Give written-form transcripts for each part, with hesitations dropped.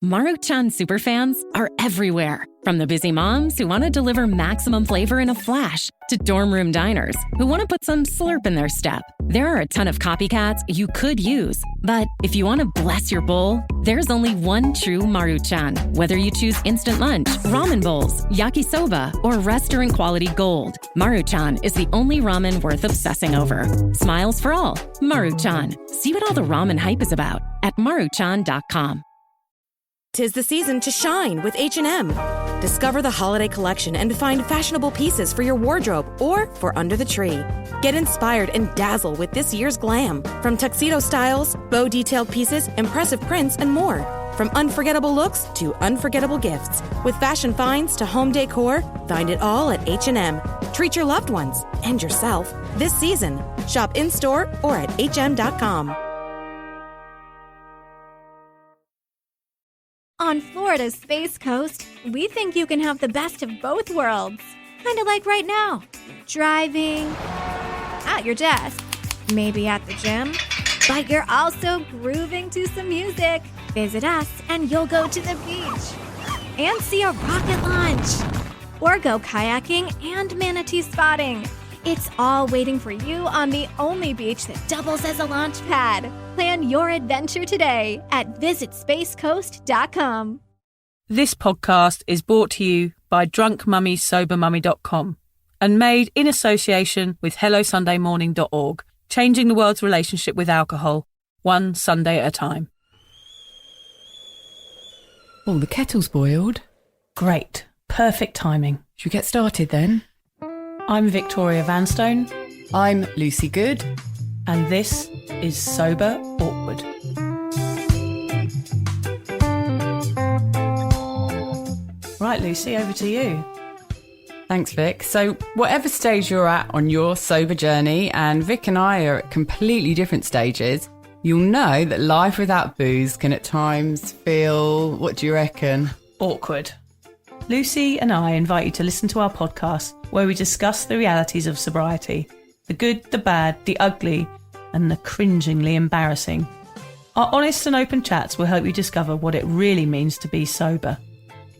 Maruchan superfans are everywhere. From the busy moms who want to deliver maximum flavor in a flash to dorm room diners who want to put some slurp in their step. There are a ton of copycats you could use. But if you want to bless your bowl, there's only one true Maruchan. Whether you choose instant lunch, ramen bowls, yakisoba, or restaurant quality gold, Maruchan is the only ramen worth obsessing over. Smiles for all. Maruchan. See what all the ramen hype is about at maruchan.com. 'Tis the season to shine with H&M. Discover the holiday collection and find fashionable pieces for your wardrobe or for under the tree. Get inspired and dazzle with this year's glam. From tuxedo styles, bow detailed pieces, impressive prints, and more. From unforgettable looks to unforgettable gifts. With fashion finds to home decor, find it all at H&M. Treat your loved ones and yourself this season. Shop in-store or at hm.com. On Florida's Space Coast, we think you can have the best of both worlds. Kind of like right now. Driving, at your desk, maybe at the gym, but you're also grooving to some music. Visit us and you'll go to the beach and see a rocket launch. Or go kayaking and manatee spotting. It's all waiting for you on the only beach that doubles as a launch pad. Plan your adventure today at visitspacecoast.com. This podcast is brought to you by drunkmummysobermummy.com and made in association with HelloSundayMorning.org, changing the world's relationship with alcohol, one Sunday at a time. Oh, the kettle's boiled. Great. Perfect timing. Should we get started then? I'm Victoria Vanstone. I'm Lucy Good. And this is Sober Awkward. Right, Lucy, over to you. Thanks, Vic. So whatever stage you're at on your sober journey, and Vic and I are at completely different stages, you'll know that life without booze can at times feel, what do you reckon? Awkward. Lucy and I invite you to listen to our podcast where we discuss the realities of sobriety, the good, the bad, the ugly, and the cringingly embarrassing. Our honest and open chats will help you discover what it really means to be sober.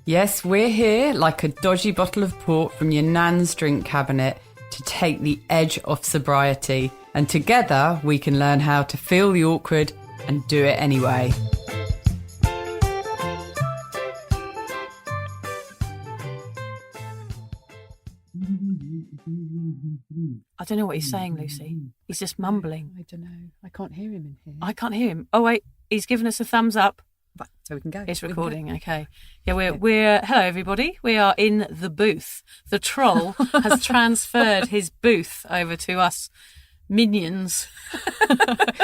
Yes, we're here like a dodgy bottle of port from your nan's drink cabinet to take the edge off sobriety. And together we can learn how to feel the awkward and do it anyway. I don't know what he's saying, Lucy. He's just mumbling. I don't know. I can't hear him in here. I can't hear him. Oh, wait. He's given us a thumbs up. Right, so we can go. It's recording, okay. Yeah, we're hello, everybody. We are in the booth. The troll has transferred his booth over to us minions.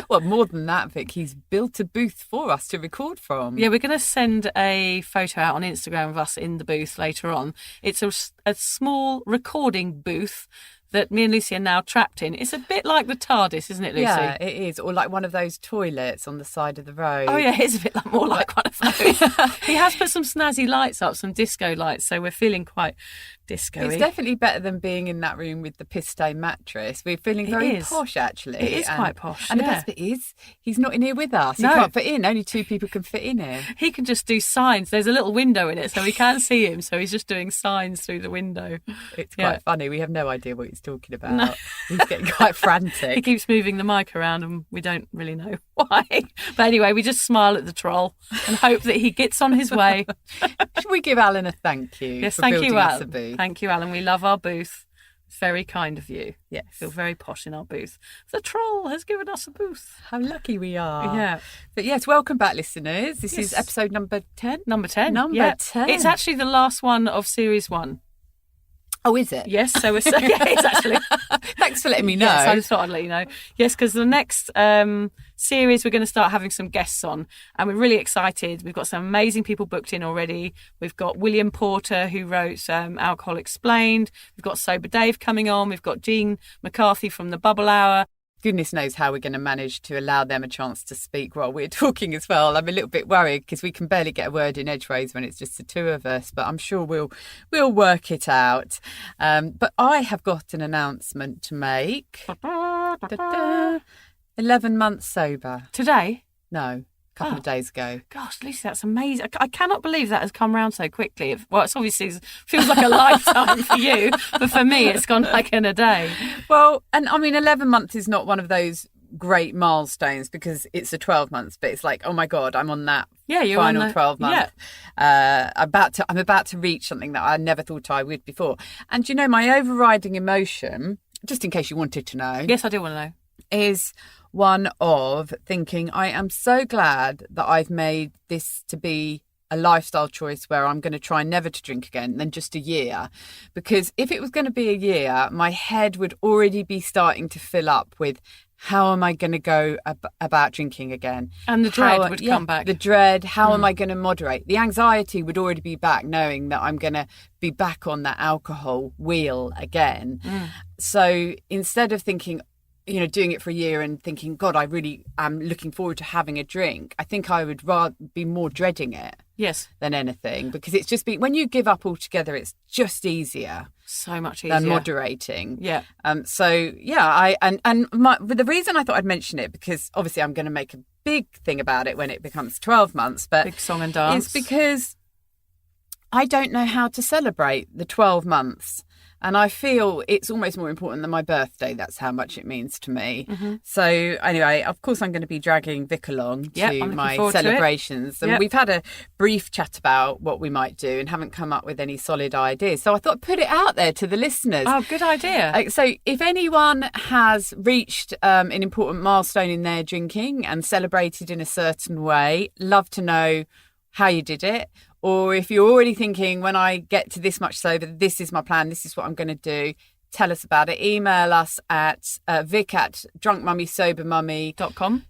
Well, more than that, Vic, he's built a booth for us to record from. Yeah, we're going to send a photo out on Instagram of us in the booth later on. It's a small recording booth that me and Lucy are now trapped in. It's a bit like the TARDIS, isn't it, Lucy? Yeah, it is. Or like one of those toilets on the side of the road. Oh, yeah, it's a bit more like one of those. He has put some snazzy lights up, some disco lights, so we're feeling quite disco-y. It's definitely better than being in that room with the piss-stained mattress. We're feeling very posh, actually. It is quite posh, And the best bit is, he's not in here with us. He can't fit in. Only 2 people can fit in here. He can just do signs. There's a little window in it, so we can't see him, so he's just doing signs through the window. It's quite funny. We have no idea what he's talking about. No. He's getting quite frantic. He keeps moving the mic around and we don't really know why. But anyway, we just smile at the troll and hope that he gets on his way. Should we give Alan a thank you? Yes, for thank building you, us Alan. a booth? Thank you, Alan. We love our booth. It's very kind of you. Yes. Feel very posh in our booth. The troll has given us a booth. How lucky we are. Yeah. But yes, welcome back, listeners. This is episode number 10. Number 10. Number 10. It's actually the last one of series 1. Oh, is it? Yes, so yeah, it's actually. Thanks for letting me know. Yes, I just thought I'd let you know. Yes, because the next series we're going to start having some guests on, and we're really excited. We've got some amazing people booked in already. We've got William Porter, who wrote Alcohol Explained. We've got Sober Dave coming on. We've got Jean McCarthy from the Bubble Hour. Goodness knows how we're going to manage to allow them a chance to speak while we're talking as well. I'm a little bit worried because we can barely get a word in edgeways when it's just the 2 of us, but I'm sure we'll work it out. But I have got an announcement to make. 11 months sober. Today? No. a couple of days ago. Gosh, Lucy, that's amazing. I cannot believe that has come round so quickly. Well, it's obviously feels like a lifetime for you, but for me, it's gone like in a day. Well, and I mean, 11 months is not one of those great milestones because it's a 12 months, but it's like, oh my God, I'm on that final 12 month. Yeah. I'm about to reach something that I never thought I would before. And you know, my overriding emotion, just in case you wanted to know. Yes, I do want to know. Is one of thinking, I am so glad that I've made this to be a lifestyle choice where I'm going to try never to drink again than just a year. Because if it was going to be a year, my head would already be starting to fill up with how am I going to go about drinking again? And the dread would come back. The dread, how am I going to moderate? The anxiety would already be back, knowing that I'm going to be back on that alcohol wheel again. So instead of thinking, you know, doing it for a year and thinking, God, I really am looking forward to having a drink, I think I would rather be more dreading it than anything, because it's just when you give up altogether, it's just easier. So much easier than moderating. Yeah. But the reason I thought I'd mention it, because obviously I'm going to make a big thing about it when it becomes 12 months, but big song and dance. It's because I don't know how to celebrate the 12 months. And I feel it's almost more important than my birthday. That's how much it means to me. So anyway, of course, I'm going to be dragging Vic along to my celebrations. And we've had a brief chat about what we might do and haven't come up with any solid ideas. So I thought I'd put it out there to the listeners. Oh, good idea. So if anyone has reached an important milestone in their drinking and celebrated in a certain way, love to know how you did it. Or if you're already thinking, when I get to this much sober, this is my plan, this is what I'm going to do, tell us about it. Email us at vic@drunkmummysobermummy.com.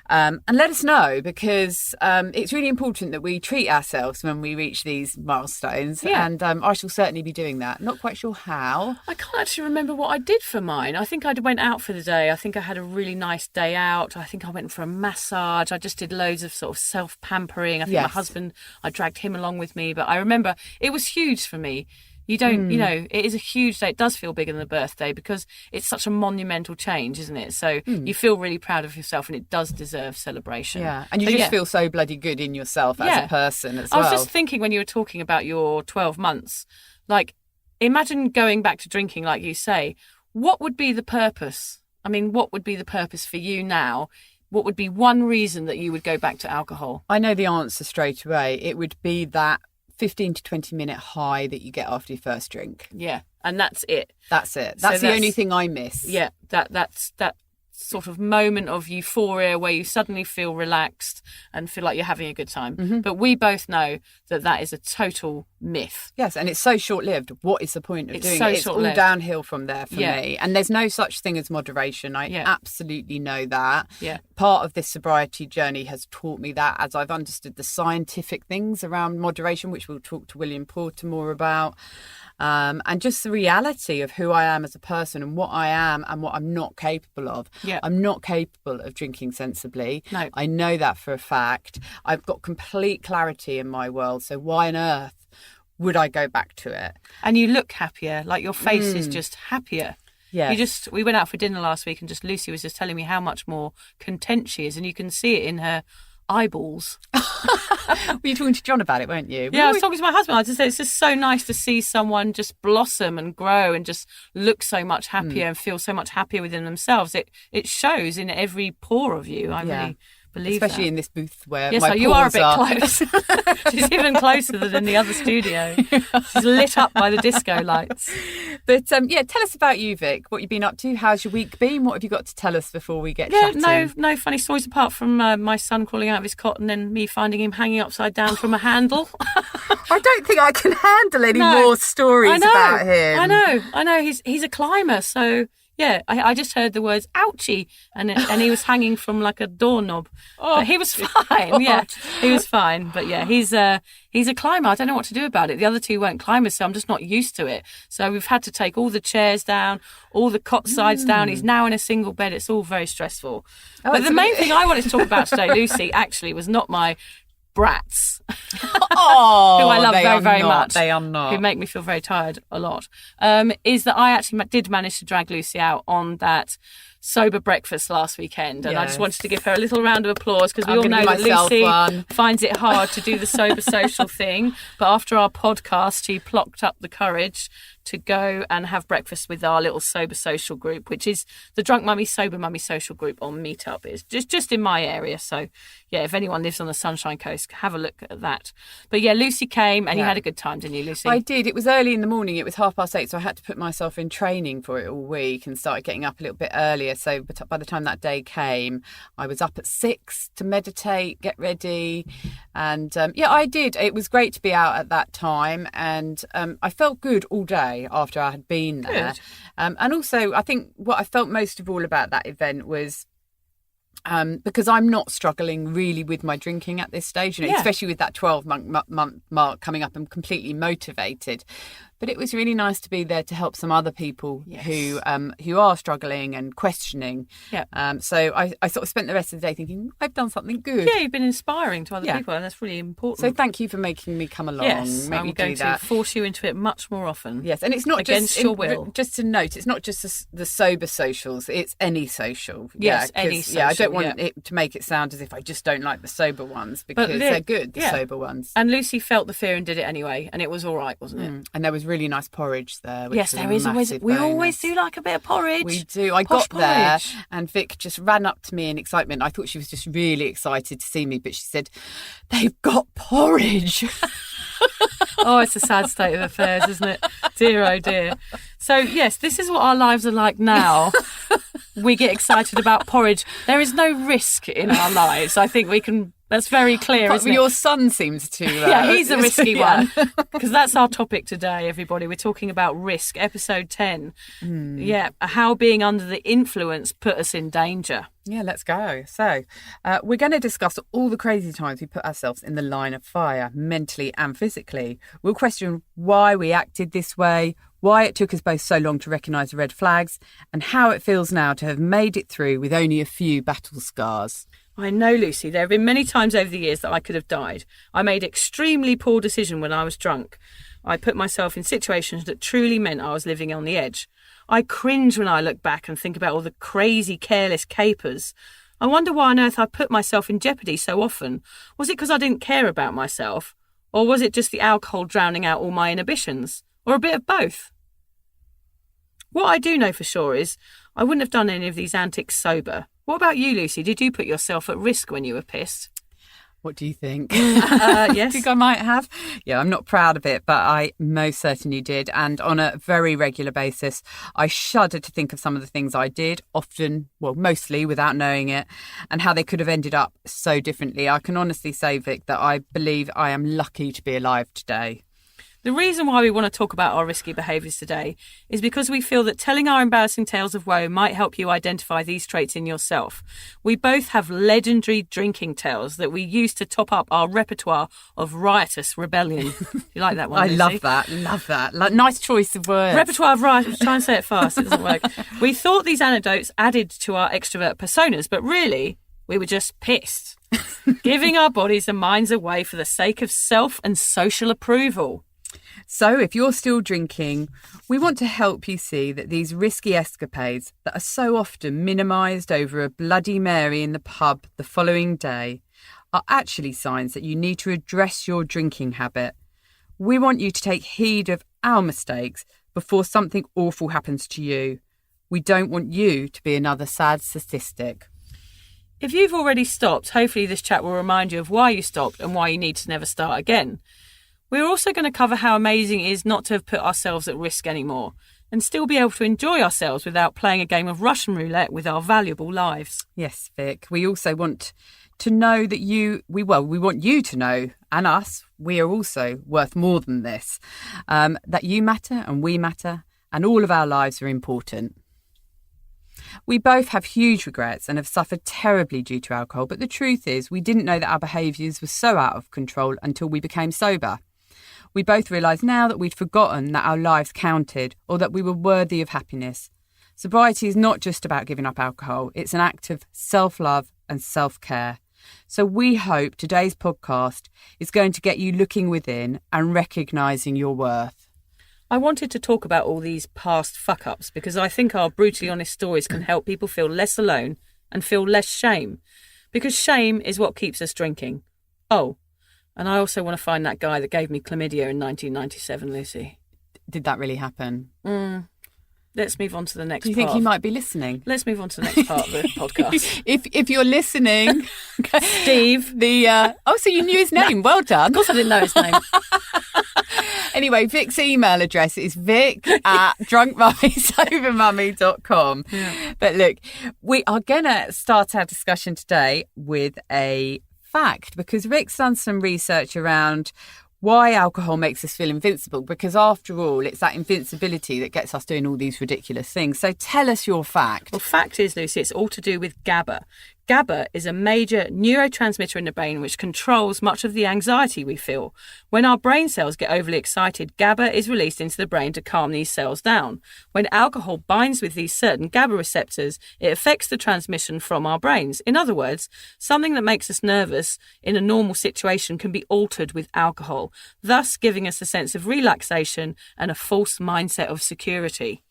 And let us know, because it's really important that we treat ourselves when we reach these milestones. And I shall certainly be doing that. Not quite sure how. I can't actually remember what I did for mine. I think I went out for the day. I think I had a really nice day out. I think I went for a massage. I just did loads of sort of self-pampering. I think my husband, I dragged him along with me. But I remember it was huge for me. You don't, you know, it is a huge day. It does feel bigger than a birthday because it's such a monumental change, isn't it? So you feel really proud of yourself, and it does deserve celebration. Yeah, and you just feel so bloody good in yourself as a person as well. I was just thinking when you were talking about your 12 months, like, imagine going back to drinking, like you say. What would be the purpose? I mean, what would be the purpose for you now? What would be one reason that you would go back to alcohol? I know the answer straight away. It would be that 15 to 20 minute high that you get after your first drink. Yeah, and that's it. That's it. That's the only thing I miss. Yeah, that's that sort of moment of euphoria where you suddenly feel relaxed and feel like you're having a good time. But we both know that is a total myth. Yes, and it's so short-lived. What is the point of doing it? It's all downhill from there for me. And there's no such thing as moderation. I absolutely know that. Yeah. Part of this sobriety journey has taught me that, as I've understood the scientific things around moderation, which we'll talk to William Porter more about. And just the reality of who I am as a person and what I am and what I'm not capable of. Yeah. I'm not capable of drinking sensibly. No. I know that for a fact. I've got complete clarity in my world. So why on earth would I go back to it? And you look happier, like your face is just happier. Yeah. We went out for dinner last week, and just Lucy was just telling me how much more content she is, and you can see it in her eyeballs. Were you talking to John about it, weren't you? Yeah, I was talking to my husband. I just said it's just so nice to see someone just blossom and grow and just look so much happier and feel so much happier within themselves. It shows in every pore of you. I really believe especially that. in this booth where yes, my so you are a bit pores close. She's even closer than in the other studio. She's lit up by the disco lights. But tell us about you, Vic. What you've been up to? How's your week been? What have you got to tell us before we get chatting? No funny stories apart from my son crawling out of his cot and then me finding him hanging upside down from a handle. I don't think I can handle any more stories about him. I know. He's a climber, so. Yeah, I just heard the words "ouchie" and he was hanging from like a doorknob. But he was fine. God. Yeah, he was fine. But yeah, he's a climber. I don't know what to do about it. The other two weren't climbers, so I'm just not used to it. So we've had to take all the chairs down, all the cot sides down. He's now in a single bed. It's all very stressful. But the main thing I wanted to talk about today, Lucy, actually was not my brats, who I love very, very much. They are not. Who make me feel very tired a lot. Is that I actually did manage to drag Lucy out on that sober breakfast last weekend, and I just Yes. wanted to give her a little round of applause because we I'm all gonna know give that myself Lucy one. finds it hard to do the sober social thing. But after our podcast, she plucked up the courage to go and have breakfast with our little sober social group, which is the Drunk Mummy Sober Mummy social group on Meetup. It's just in my area. So, yeah, if anyone lives on the Sunshine Coast, have a look at that. But, yeah, Lucy came and you Yeah. had a good time, didn't you, Lucy? I did. It was early in the morning. It was 8:30, so I had to put myself in training for it all week and started getting up a little bit earlier. So by the time that day came, I was up at 6 to meditate, get ready. And, I did. It was great to be out at that time. And I felt good all day after I had been there. Good. And also, I think what I felt most of all about that event was because I'm not struggling really with my drinking at this stage, Yeah. especially with that 12-month mark coming up. I'm completely motivated. But it was really nice to be there to help some other people who are struggling and questioning. Yeah. So I sort of spent the rest of the day thinking, I've done something good. Yeah, you've been inspiring to other Yeah. people, and that's really important. So thank you for making me come along. yes, make I'm me going do to that. force you into it much more often. Yes, and it's not Against just your will. Just to note, it's not just the sober socials; it's any social. Yes, yeah, any 'cause, Yeah, I don't social, want it to make it sound as if I just don't like the sober ones But because they're good. The sober ones, And Lucy felt the fear and did it anyway, and it was all right, wasn't it? and there was really nice porridge there. Which Yes, was there a is always. massive We bonus. always do like a bit of porridge. We do. I Posh got there, porridge. and Vic just ran up to me in excitement. I thought she was just really excited to see me, but she said, "They've got porridge." Oh, it's a sad state of affairs, isn't it? Dear, oh dear. So, yes, this is what our lives are like now. We get excited about porridge. There is no risk in our lives. I think we can... That's very clear, But isn't it? your son seems to. Yeah, he's a risky yeah. one. Because that's our topic today, everybody. We're talking about risk, episode 10. Yeah, how being under the influence put us in danger. Yeah, let's go. So, we're going to discuss all the crazy times we put ourselves in the line of fire, mentally and physically. We'll question why we acted this way, why it took us both so long to recognise the red flags, and how it feels now to have made it through with only a few battle scars. I know, Lucy, there have been many times over the years that I could have died. I made extremely poor decisions when I was drunk. I put myself in situations that truly meant I was living on the edge. I cringe when I look back and think about all the crazy, careless capers. I wonder why on earth I put myself in jeopardy so often. Was it because I didn't care about myself? Or was it just the alcohol drowning out all my inhibitions? Or a bit of both? What I do know for sure is I wouldn't have done any of these antics sober. What about you, Lucy? Did you put yourself at risk when you were pissed? What do you think? Yes. think I might have? Yeah, I'm not proud of it, but I most certainly did. And on a very regular basis, I shudder to think of some of the things I did, often, well, mostly without knowing it, and how they could have ended up so differently. I can honestly say, Vic, that I believe I am lucky to be alive today. The reason why we want to talk about our risky behaviours today is because we feel that telling our embarrassing tales of woe might help you identify these traits in yourself. We both have legendary drinking tales that we use to top up our repertoire of riotous rebellion. You like that one, I Lucy? love that. Like, nice choice of words. Repertoire of riotous. Try and say it fast. It doesn't work. We thought these anecdotes added to our extrovert personas, but really, we were just pissed. Giving our bodies and minds away for the sake of self and social approval. So if you're still drinking, we want to help you see that these risky escapades that are so often minimised over a Bloody Mary in the pub the following day are actually signs that you need to address your drinking habit. We want you to take heed of our mistakes before something awful happens to you. We don't want you to be another sad statistic. If you've already stopped, hopefully this chat will remind you of why you stopped and why you need to never start again. We're also going to cover how amazing it is not to have put ourselves at risk anymore and still be able to enjoy ourselves without playing a game of Russian roulette with our valuable lives. Yes, Vic. We also want to know that we want you to know, and us, we are also worth more than this, that you matter and we matter and all of our lives are important. We both have huge regrets and have suffered terribly due to alcohol, but the truth is we didn't know that our behaviours were so out of control until we became sober. We both realise now that we'd forgotten that our lives counted or that we were worthy of happiness. Sobriety is not just about giving up alcohol, it's an act of self-love and self-care. So we hope today's podcast is going to get you looking within and recognising your worth. I wanted to talk about all these past fuck-ups because I think our brutally honest stories can help people feel less alone and feel less shame. Because shame is what keeps us drinking. Oh, and I also want to find that guy that gave me chlamydia in 1997, Lucy. Did that really happen? Let's move on to the next part. Do you think he might be listening? Let's move on to the next part of the podcast. If you're listening, Steve. So you knew his name. Well done. Of course I didn't know his name. Anyway, Vic's email address is vic@drunkmummiesovermummy.com. Yeah. But look, we are going to start our discussion today with a fact, because Vic's done some research around why alcohol makes us feel invincible, because after all, it's that invincibility that gets us doing all these ridiculous things. So tell us your fact. Well, fact is, Lucy, it's all to do with GABA. GABA is a major neurotransmitter in the brain which controls much of the anxiety we feel. When our brain cells get overly excited, GABA is released into the brain to calm these cells down. When alcohol binds with these certain GABA receptors, it affects the transmission from our brains. In other words, something that makes us nervous in a normal situation can be altered with alcohol, thus giving us a sense of relaxation and a false mindset of security.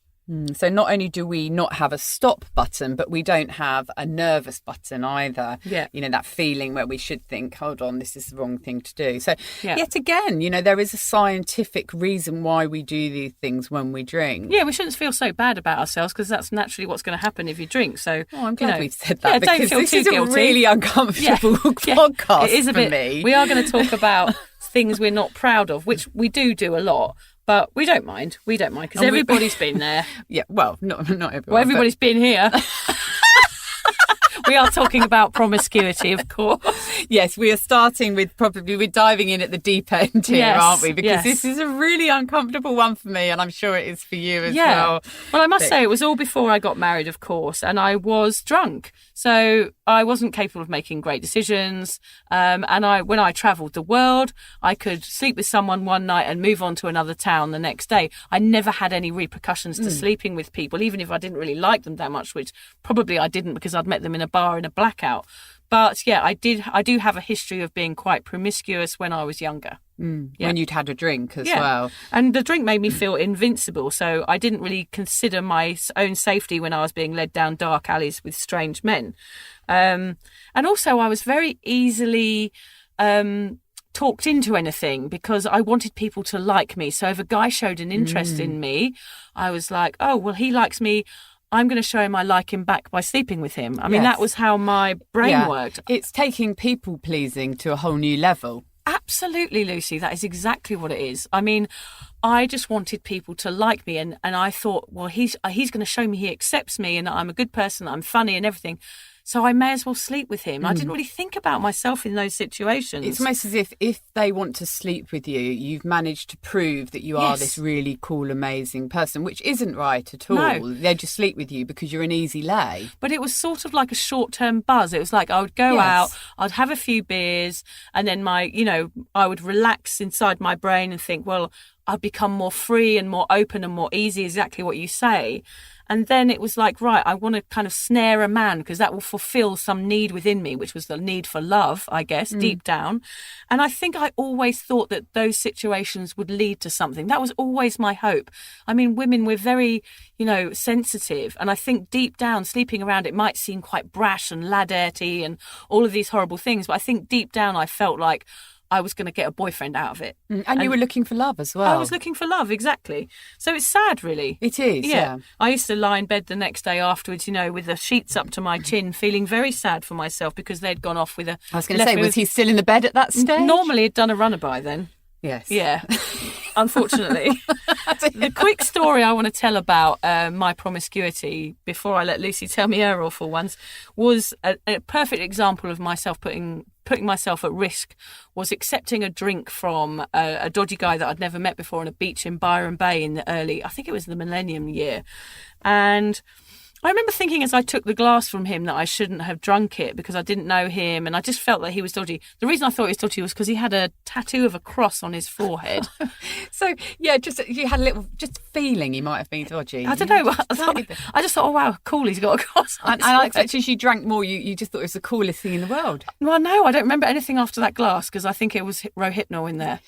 So not only do we not have a stop button, but we don't have a nervous button either. Yeah. You know, that feeling where we should think, hold on, this is the wrong thing to do. So yet again, you know, there is a scientific reason why we do these things when we drink. Yeah, we shouldn't feel so bad about ourselves because that's naturally what's going to happen if you drink. So I'm glad we've said that, because because don't feel this too is guilty. A really uncomfortable podcast it is a for bit, me. We are going to talk about things we're not proud of, which we do a lot. But we don't mind. We don't mind because everybody's been there. Yeah, well, not everyone. Well, everybody's been here. We are talking about promiscuity, of course. Yes, we are starting with we're diving in at the deep end here, aren't we? Because this is a really uncomfortable one for me, and I'm sure it is for you as well. Well, I must say it was all before I got married, of course, and I was drunk. So I wasn't capable of making great decisions. And when I travelled the world, I could sleep with someone one night and move on to another town the next day. I never had any repercussions to sleeping with people, even if I didn't really like them that much, which probably I didn't because I'd met them in a bar in a blackout. But yeah, I do have a history of being quite promiscuous when I was younger. When you'd had a drink as well. And the drink made me feel invincible, so I didn't really consider my own safety when I was being led down dark alleys with strange men. And also I was very easily talked into anything because I wanted people to like me. So if a guy showed an interest in me, I was like, oh, well, he likes me, I'm going to show him I like him back by sleeping with him. I mean, that was how my brain worked. It's taking people pleasing to a whole new level. Absolutely, Lucy. That is exactly what it is. I mean, I just wanted people to like me, and I thought, well, he's going to show me he accepts me and I'm a good person, I'm funny and everything. So I may as well sleep with him. I didn't really think about myself in those situations. It's almost as if they want to sleep with you, you've managed to prove that you are this really cool, amazing person, which isn't right at all. No. They just sleep with you because you're an easy lay. But it was sort of like a short-term buzz. It was like I would go out, I'd have a few beers, and then I would relax inside my brain and think, well, I'd become more free and more open and more easy, exactly what you say. And then it was like, right, I want to kind of snare a man because that will fulfill some need within me, which was the need for love, I guess, deep down. And I think I always thought that those situations would lead to something. That was always my hope. I mean, women, we're very, sensitive. And I think deep down, sleeping around, it might seem quite brash and laddetty and all of these horrible things. But I think deep down, I felt like I was going to get a boyfriend out of it. And you were looking for love as well. I was looking for love, exactly. So it's sad, really. It is, yeah. I used to lie in bed the next day afterwards, with the sheets up to my chin, feeling very sad for myself because they'd gone off with a... I was going to say, was he still in the bed at that stage? Normally he'd done a runaby then. Yes. Yeah, unfortunately. The quick story I want to tell about my promiscuity before I let Lucy tell me her awful ones was a perfect example of myself putting myself at risk was accepting a drink from a dodgy guy that I'd never met before on a beach in Byron Bay in I think it was the millennium year. And I remember thinking as I took the glass from him that I shouldn't have drunk it because I didn't know him and I just felt that he was dodgy. The reason I thought he was dodgy was because he had a tattoo of a cross on his forehead. So, yeah, you had a little feeling he might have been dodgy. I don't know. I just thought, oh, wow, cool, he's got a cross on his forehead. Actually, as you drank more, you just thought it was the coolest thing in the world. Well, no, I don't remember anything after that glass because I think it was Rohypnol in there.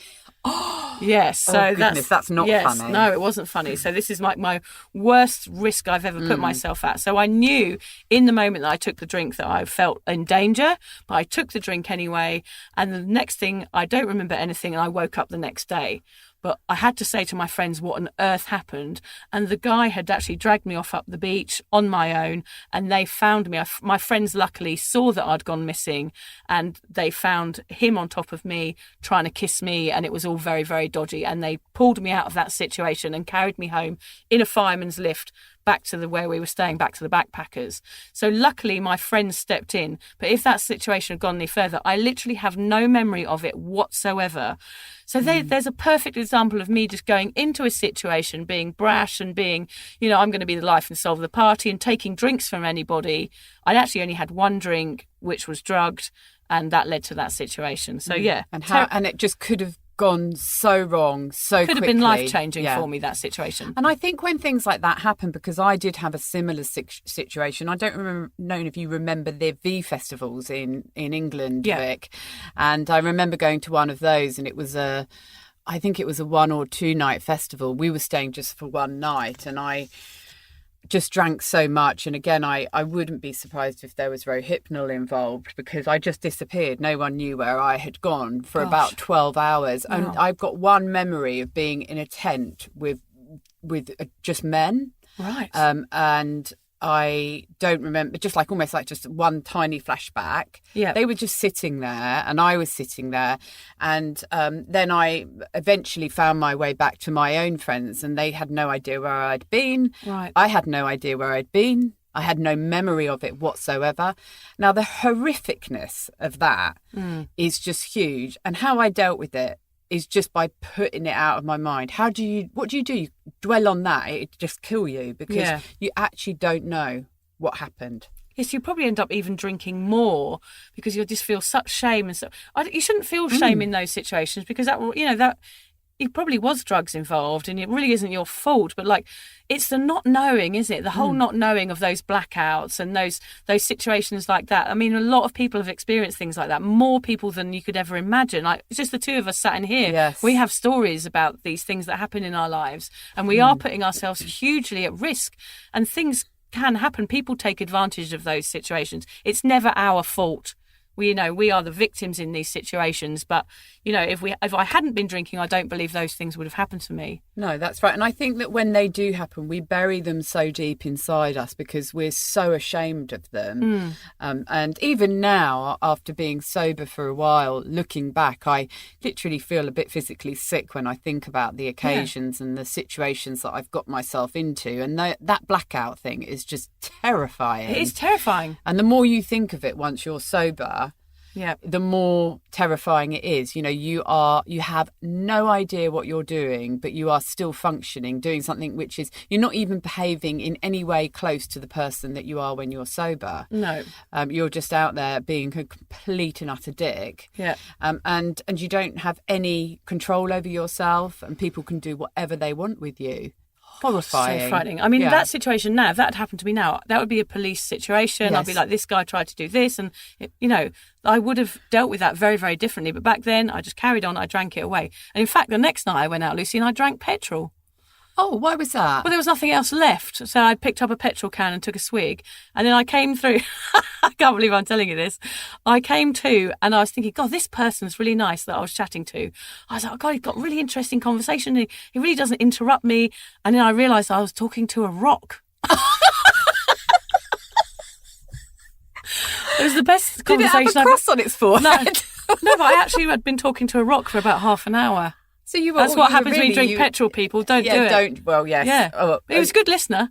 Yes, so that's not funny. No, it wasn't funny. So this is like my worst risk I've ever put myself at. So I knew in the moment that I took the drink that I felt in danger, but I took the drink anyway. And the next thing, I don't remember anything, and I woke up the next day. But I had to say to my friends what on earth happened. And the guy had actually dragged me off up the beach on my own, and they found me. My friends luckily saw that I'd gone missing, and they found him on top of me trying to kiss me, and it was all very, very dodgy. And they pulled me out of that situation and carried me home in a fireman's lift back to where we were staying, back to the backpackers. So luckily my friends stepped in. But if that situation had gone any further, I literally have no memory of it whatsoever. So there's a perfect example of me just going into a situation, being brash and being, I'm going to be the life and soul of the party, and taking drinks from anybody. I'd actually only had one drink, which was drugged, and that led to that situation. So yeah. And it just could have gone so wrong so quickly. Could have been life-changing for me, that situation. And I think when things like that happen, because I did have a similar situation, I don't know if you remember the V festivals in England, Vic, and I remember going to one of those, and it was I think it was a 1 or 2 night festival. We were staying just for one night, and I just drank so much. And again, I wouldn't be surprised if there was Rohypnol involved, because I just disappeared. No one knew where I had gone for about 12 hours. And I've got one memory of being in a tent with just men. Right. And I don't remember, almost like just one tiny flashback. Yeah. They were just sitting there, and I was sitting there. And then I eventually found my way back to my own friends, and they had no idea where I'd been. Right. I had no idea where I'd been. I had no memory of it whatsoever. Now, the horrificness of that is just huge. And how I dealt with it is just by putting it out of my mind. What do you do? You dwell on that. It just kill you, because you actually don't know what happened. Yes, you probably end up even drinking more, because you'll just feel such shame. And you shouldn't feel shame in those situations, because that it probably was drugs involved, and it really isn't your fault. But it's the not knowing, isn't it? The whole not knowing of those blackouts and those situations like that. I mean, a lot of people have experienced things like that, more people than you could ever imagine. It's just the two of us sat in here. Yes. We have stories about these things that happen in our lives, and we are putting ourselves hugely at risk, and things can happen. People take advantage of those situations. It's never our fault. We are the victims in these situations, but if I hadn't been drinking, I don't believe those things would have happened to me. No, that's right. And I think that when they do happen, we bury them so deep inside us because we're so ashamed of them. And even now, after being sober for a while, looking back, I literally feel a bit physically sick when I think about the occasions and the situations that I've got myself into. And that blackout thing is just terrifying. It is terrifying. And the more you think of it once you're sober, the more terrifying it is. You have no idea what you're doing, but you are still functioning, doing something which is, you're not even behaving in any way close to the person that you are when you're sober. No. You're just out there being a complete and utter dick. Yeah. And you don't have any control over yourself, and people can do whatever they want with you. Horrifying. So frightening. I mean, that situation now, if that had happened to me now, that would be a police situation. Yes. I'd be like, this guy tried to do this, and I would have dealt with that very, very differently. But back then, I just carried on. I drank it away. And in fact, the next night I went out, Lucy, and I drank petrol. Oh, why was that? Well, there was nothing else left. So I picked up a petrol can and took a swig. And then I came through. I can't believe I'm telling you this. I came to, and I was thinking, God, this person's really nice that I was chatting to. I was like, oh, God, he's got a really interesting conversation. He really doesn't interrupt me. And then I realised I was talking to a rock. It was the best conversation. Did it have a cross on its forehead? No, but I actually had been talking to a rock for about half an hour. So that's what happens when you drink petrol, people. Don't do it. Don't. Well, yes. Yeah. He was a good listener.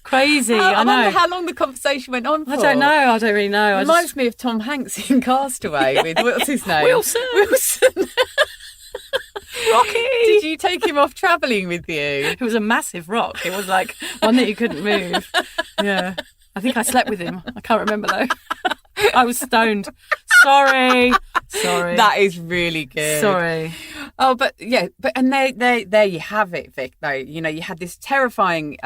Crazy. I wonder how long the conversation went on for. I don't know. I don't really know. It reminds me of Tom Hanks in Castaway with, what's his name? Wilson. Rocky. Did you take him off travelling with you? It was a massive rock. It was like one that you couldn't move. Yeah. I think I slept with him. I can't remember though. I was stoned. Sorry. That is really good. Sorry. Oh, but there you have it, Vic. Though you had this terrifying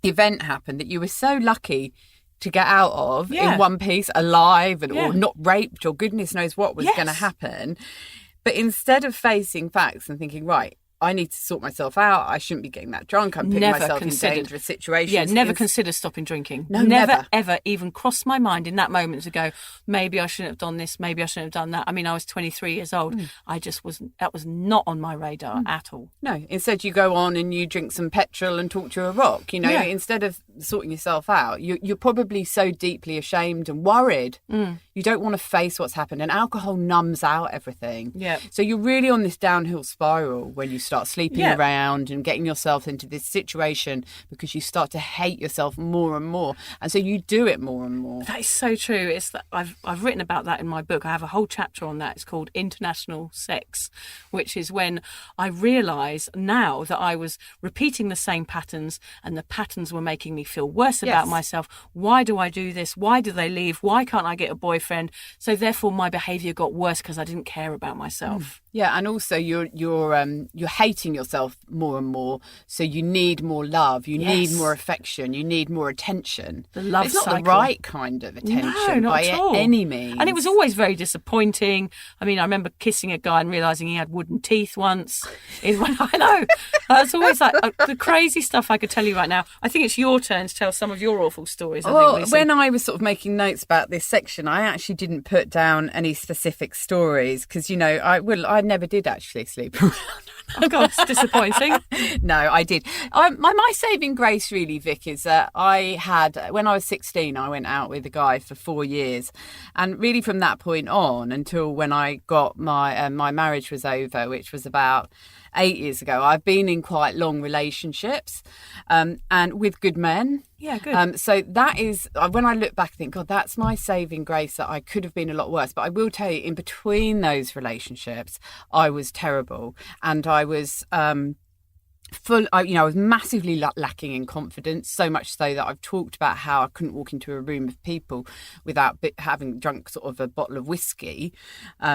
event happen that you were so lucky to get out of in one piece, alive, or not raped, or goodness knows what was going to happen. But instead of facing facts and thinking, right, I need to sort myself out, I shouldn't be getting that drunk, I'm putting myself in dangerous situations. Yeah, never consider stopping drinking. No, never, ever even crossed my mind in that moment to go, maybe I shouldn't have done this, maybe I shouldn't have done that. I mean, I was 23 years old. I just wasn't, that was not on my radar at all. No, instead you go on and you drink some petrol and talk to a rock, you know, instead of sorting yourself out. You're probably so deeply ashamed and worried. You don't want to face what's happened, and alcohol numbs out everything. Yeah. So you're really on this downhill spiral when you start sleeping around and getting yourself into this situation because you start to hate yourself more and more, and so you do it more and more. That is so true. It's that I've written about that in my book. I have a whole chapter on that. It's called International Sex, which is when I realise now that I was repeating the same patterns, and the patterns were making me feel worse about myself. Why do I do this? Why do they leave? Why can't I get a boyfriend? So therefore my behaviour got worse because I didn't care about myself. Yeah, and also you're hating yourself more and more. So you need more love, you need more affection, you need more attention. The love It's not cycle. the right kind of attention No, not by at all. any means. And it was always very disappointing. I mean, I remember kissing a guy and realising he had wooden teeth once. I know. It's always like the crazy stuff I could tell you right now. I think it's your turn to tell some of your awful stories. Well, Lucy. when I was sort of making notes about this section, I actually didn't put down any specific stories because, you know, I never did actually sleep around. Oh God, it's disappointing. No, I did. My saving grace really, Vic, is that when I was 16, I went out with a guy for 4 years, and really from that point on until when I got my marriage was over, which was about 8 years ago, I've been in quite long relationships, and with good men. Yeah, good. So that is, when I look back, I think, God, that's my saving grace, that I could have been a lot worse. But I will tell you, in between those relationships, I was terrible, and I was I was massively lacking in confidence, so much so that I've talked about how I couldn't walk into a room of people without having drunk sort of a bottle of whiskey,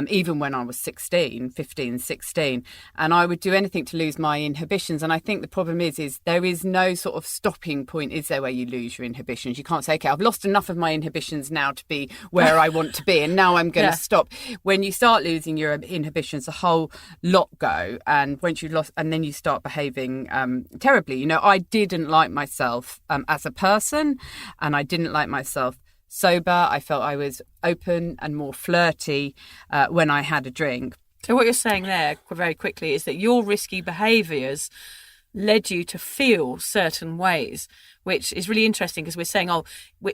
even when I was 15, 16, and I would do anything to lose my inhibitions. And I think the problem is there is no sort of stopping point, is there, where you lose your inhibitions? You can't say, okay, I've lost enough of my inhibitions now to be where I want to be, and now I'm going to stop. When you start losing your inhibitions, a whole lot go, and once you've lost, and then you start behaving terribly. You know, I didn't like myself as a person, and I didn't like myself sober. I felt I was open and more flirty when I had a drink. So what you're saying there, very quickly, is that your risky behaviours led you to feel certain ways, which is really interesting because we're saying,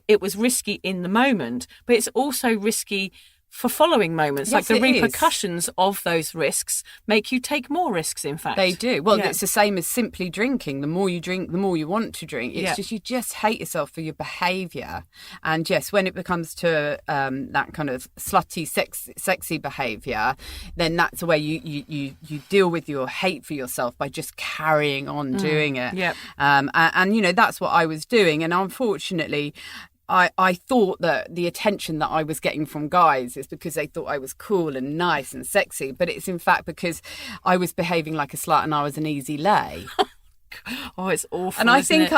it was risky in the moment, but it's also risky for following moments. Yes, like the it repercussions of those risks make you take more risks, in fact. They do. Well, it's the same as simply drinking. The more you drink, the more you want to drink. It's just, you just hate yourself for your behaviour. And yes, when it becomes to that kind of slutty, sexy behaviour, then that's the way you deal with your hate for yourself, by just carrying on doing it. Yep. And, you know, that's what I was doing. And unfortunately, I thought that the attention that I was getting from guys is because they thought I was cool and nice and sexy, but it's in fact because I was behaving like a slut and I was an easy lay. Oh, it's awful. And I think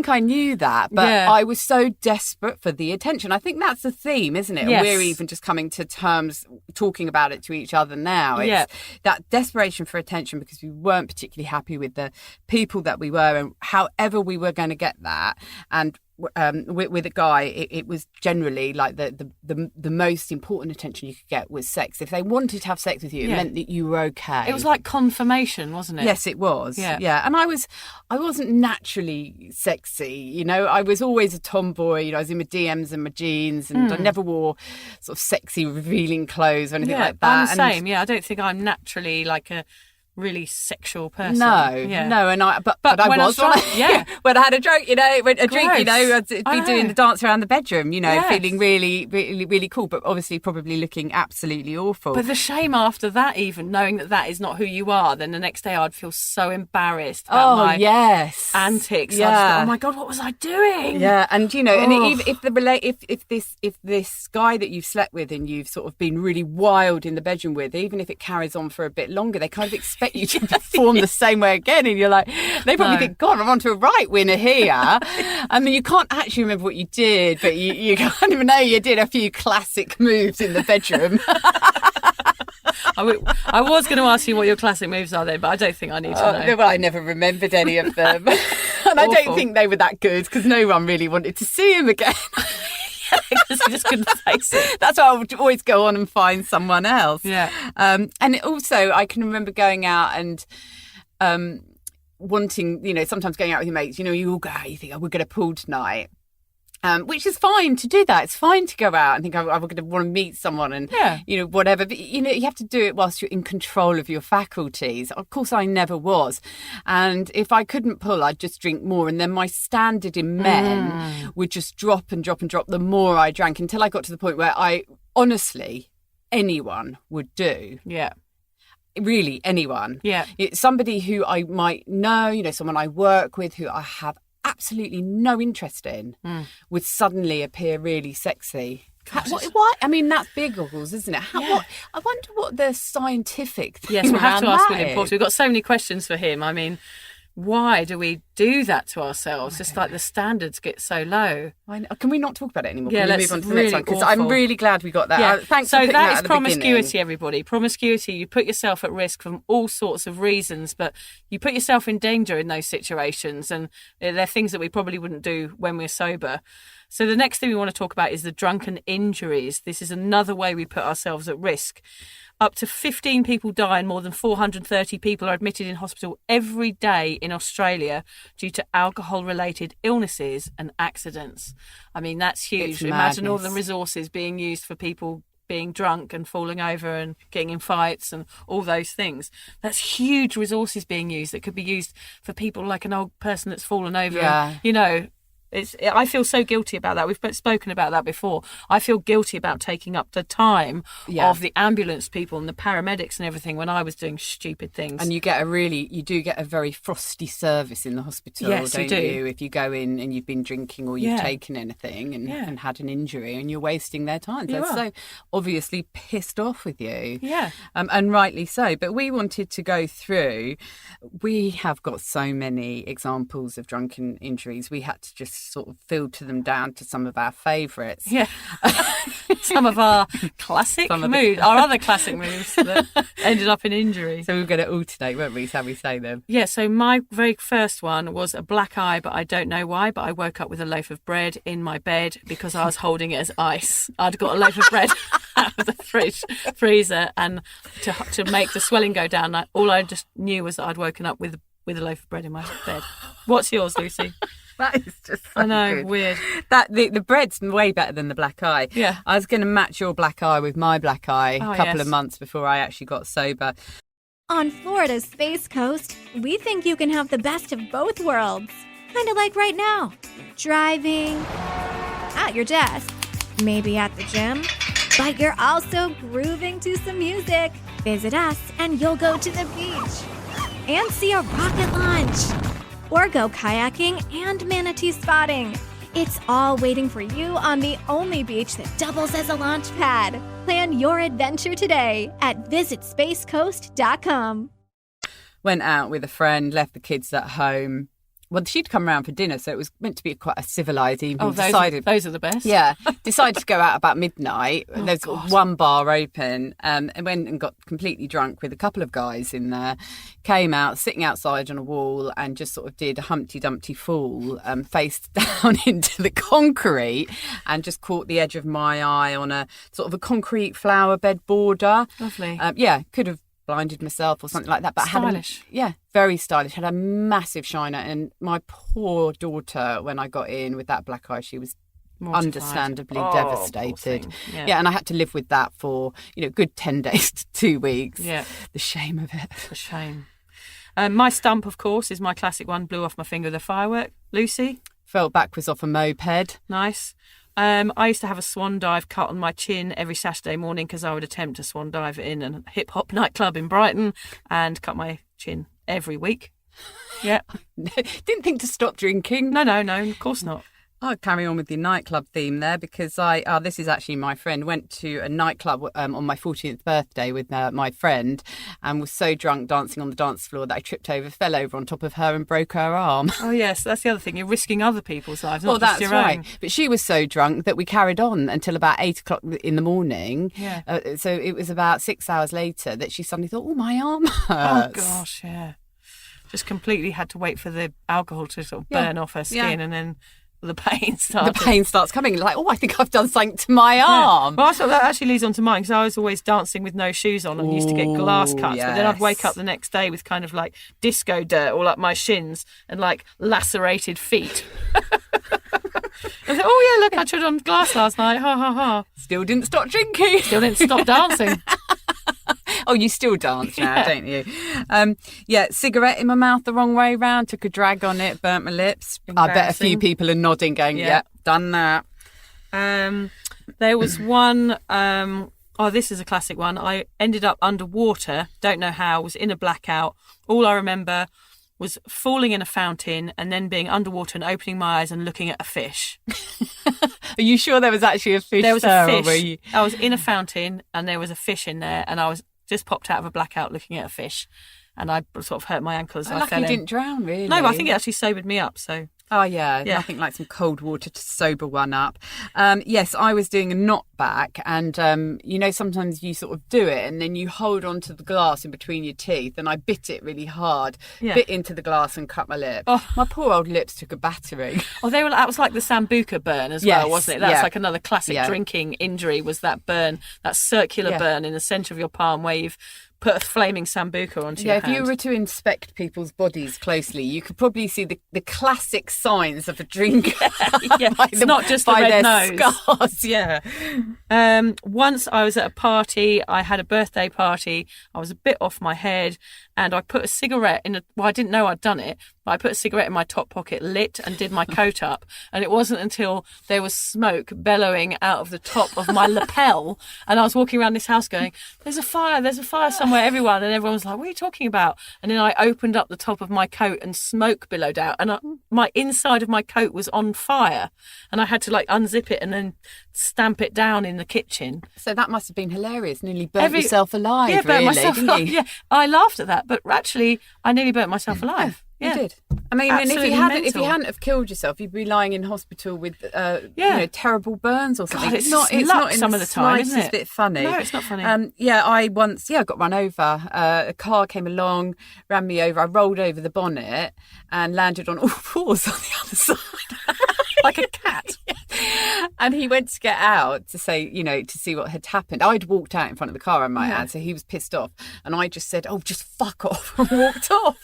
I knew that, but I was so desperate for the attention. I think that's the theme, isn't it? Yes. And we're even just coming to terms, talking about it to each other now. It's that desperation for attention because we weren't particularly happy with the people that we were, and however we were going to get that. And with a guy, it was generally like the most important attention you could get was sex. If they wanted to have sex with you, it meant that you were okay. It was like confirmation, wasn't it? Yes, it was. Yeah. And I wasn't naturally sexy, you know. I was always a tomboy. You know, I was in my DMs and my jeans, and I never wore sort of sexy, revealing clothes or anything like that. I'm the same. I don't think I'm naturally like a really sexual person. No, and but I when was, when I had a drink, you know, I'd be doing the dance around the bedroom, you know, feeling really, really, really cool, but obviously probably looking absolutely awful. But the shame after that, even knowing that is not who you are, then the next day I'd feel so embarrassed about my antics. Yeah. I'd just go, oh my God, what was I doing? Yeah, and you know, and if this guy that you've slept with and you've sort of been really wild in the bedroom with, even if it carries on for a bit longer, they kind of expect expect you to perform the same way again. And you're like, they probably think, God, I'm onto a right winner here. I mean, you can't actually remember what you did, but you kind of know you did a few classic moves in the bedroom. I was going to ask you what your classic moves are then, but I don't think I need to know. Well, I never remembered any of them. And I don't think they were that good because no one really wanted to see him again. Because you just couldn't face it. That's why I would always go on and find someone else. Yeah. And also, I can remember going out and wanting, sometimes going out with your mates, you all go out, you think, oh, we're going to pool tonight. Which is fine to do that. It's fine to go out and think, I'm going to want to meet someone and, whatever. But, you have to do it whilst you're in control of your faculties. Of course, I never was. And if I couldn't pull, I'd just drink more. And then my standard in men would just drop and drop and drop the more I drank until I got to the point where honestly, anyone would do. Yeah. Really, anyone. Yeah. It's somebody who I might know, someone I work with who I have absolutely no interest in would suddenly appear really sexy. Why? I mean, that's biggles, isn't it? I wonder what the scientific thing Yes, we'll have to ask William is. Porter. We've got so many questions for him. I mean, why do we do that to ourselves? Just like the standards get so low. Can we not talk about it anymore? Yeah, Can we let's move on to the really next one? Because awful. I'm really glad we got that. Yeah. Thanks so for putting that that is at the promiscuity, beginning. everybody. Promiscuity, you put yourself at risk from all sorts of reasons, but you put yourself in danger in those situations, and they're things that we probably wouldn't do when we're sober. So the next thing we want to talk about is the drunken injuries. This is another way we put ourselves at risk. Up to 15 people die and more than 430 people are admitted in hospital every day in Australia due to alcohol-related illnesses and accidents. I mean, that's huge. Imagine all the resources being used for people being drunk and falling over and getting in fights and all those things. That's huge resources being used that could be used for people like an old person that's fallen over. Yeah. I feel so guilty about that. We've spoken about that before. I feel guilty about taking up the time of the ambulance people and the paramedics and everything when I was doing stupid things. And you do get a very frosty service in the hospital, don't you? If you go in and you've been drinking or you've taken anything and had an injury and you're wasting their time. They're so obviously pissed off with you. Yeah. And rightly so. But we wanted to go through, we have got so many examples of drunken injuries. We had to just sort of filter them down to some of our favourites. Yeah. Some of our classic moves, our other classic moves that ended up in injury. So we were going to alternate, weren't we? So we say them. Yeah, so my very first one was a black eye, but I don't know why, but I woke up with a loaf of bread in my bed because I was holding it as ice. I'd got a loaf of bread out of the freezer, and to make the swelling go down, all I just knew was that I'd woken up with a loaf of bread in my bed. What's yours, Lucy? That is just so I know, good. weird. That the bread's way better than the black eye. Yeah. I was going to match your black eye with my black eye a couple of months before I actually got sober. On Florida's Space Coast, we think you can have the best of both worlds. Kind of like right now. Driving, at your desk, maybe at the gym, but you're also grooving to some music. Visit us and you'll go to the beach and see a rocket launch. Or go kayaking and manatee spotting. It's all waiting for you on the only beach that doubles as a launch pad. Plan your adventure today at visitspacecoast.com. Went out with a friend, left the kids at home. Well, she'd come around for dinner, so it was meant to be quite a civilised evening. Those are the best. Yeah. Decided to go out about midnight. There's one bar open, and went and got completely drunk with a couple of guys in there. Came out, sitting outside on a wall, and just sort of did a Humpty Dumpty fall, face down into the concrete, and just caught the edge of my eye on a sort of a concrete flower bed border. Lovely. Could have blinded myself or something like that, but stylish. Very stylish. Had a massive shiner, and my poor daughter, when I got in with that black eye, she was Mortified. Understandably devastated. Yeah, and I had to live with that for good 10 days to 2 weeks. Yeah, the shame of it. The shame. My stump, of course, is my classic one. Blew off my finger with a firework. Lucy? Fell backwards off a moped. Nice. I used to have a swan dive cut on my chin every Saturday morning because I would attempt to swan dive in a hip-hop nightclub in Brighton and cut my chin every week. Yeah. Didn't think to stop drinking. No, of course not. I'll carry on with the nightclub theme there because this is actually my friend, went to a nightclub on my 14th birthday with my friend and was so drunk dancing on the dance floor that I tripped over, fell over on top of her and broke her arm. Oh, yes, that's the other thing. You're risking other people's lives, not Well, just that's your right. own. But she was so drunk that we carried on until about 8 o'clock in the morning. Yeah. So it was about 6 hours later that she suddenly thought, oh, my arm Oh, hurts. gosh, yeah. Just completely had to wait for the alcohol to sort of burn off her skin and then the pain started. The pain starts coming. Like, oh, I think I've done something to my arm. Well, I thought that actually leads on to mine because I was always dancing with no shoes on and used to get glass cuts. But then I'd wake up the next day with kind of like disco dirt all up my shins and like lacerated feet. I thought, oh, yeah, look, I tried on glass last night. Ha, ha, ha. Still didn't stop drinking. Still didn't stop dancing. Oh, you still dance now, don't you? Cigarette in my mouth the wrong way round, took a drag on it, burnt my lips. I bet a few people are nodding going, yep, done that. There was one, this is a classic one. I ended up underwater, don't know how, was in a blackout. All I remember was falling in a fountain and then being underwater and opening my eyes and looking at a fish. Are you sure there was actually a fish there? Was there, a fish. Or were you... I was in a fountain and there was a fish in there and I was just popped out of a blackout looking at a fish and I sort of hurt my ankle as I fell in. You didn't drown, really. No, but I think it actually sobered me up, so... Oh, yeah, nothing like some cold water to sober one up. Yes, I was doing a knot back and, sometimes you sort of do it and then you hold on to the glass in between your teeth and I bit it really hard, bit into the glass and cut my lip. Oh. My poor old lips took a battering. Oh, that was like the Sambuca burn as well, wasn't it? That's like another classic drinking injury was that burn, that circular burn in the centre of your palm where you've put a flaming Sambuca onto your hand. If you were to inspect people's bodies closely, you could probably see the classic signs of a drinker. It's not just the red nose. Scars. Once I was at a party, I had a birthday party, I was a bit off my head and I put a cigarette I didn't know I'd done it, but I put a cigarette in my top pocket, lit and did my coat up. And it wasn't until there was smoke bellowing out of the top of my lapel and I was walking around this house going, there's a fire somewhere, everyone. And everyone was like, what are you talking about? And then I opened up the top of my coat and smoke billowed out and my inside of my coat was on fire and I had to like unzip it and then stamp it down in the kitchen. So that must have been hilarious. Nearly burnt yourself alive, yeah, burnt myself didn't alive. you? Yeah, I laughed at that, but actually I nearly burnt myself alive. You did. I mean, and if you hadn't have killed yourself, you'd be lying in hospital with terrible burns or something. God, it's not in some of the time, isn't it? It's a bit funny. No, it's not funny. I once got run over. A car came along, ran me over. I rolled over the bonnet and landed on all fours on the other side. Like a cat. And he went to get out to say, to see what had happened. I'd walked out in front of the car, I might add, so he was pissed off. And I just said, oh, just fuck off, and walked off.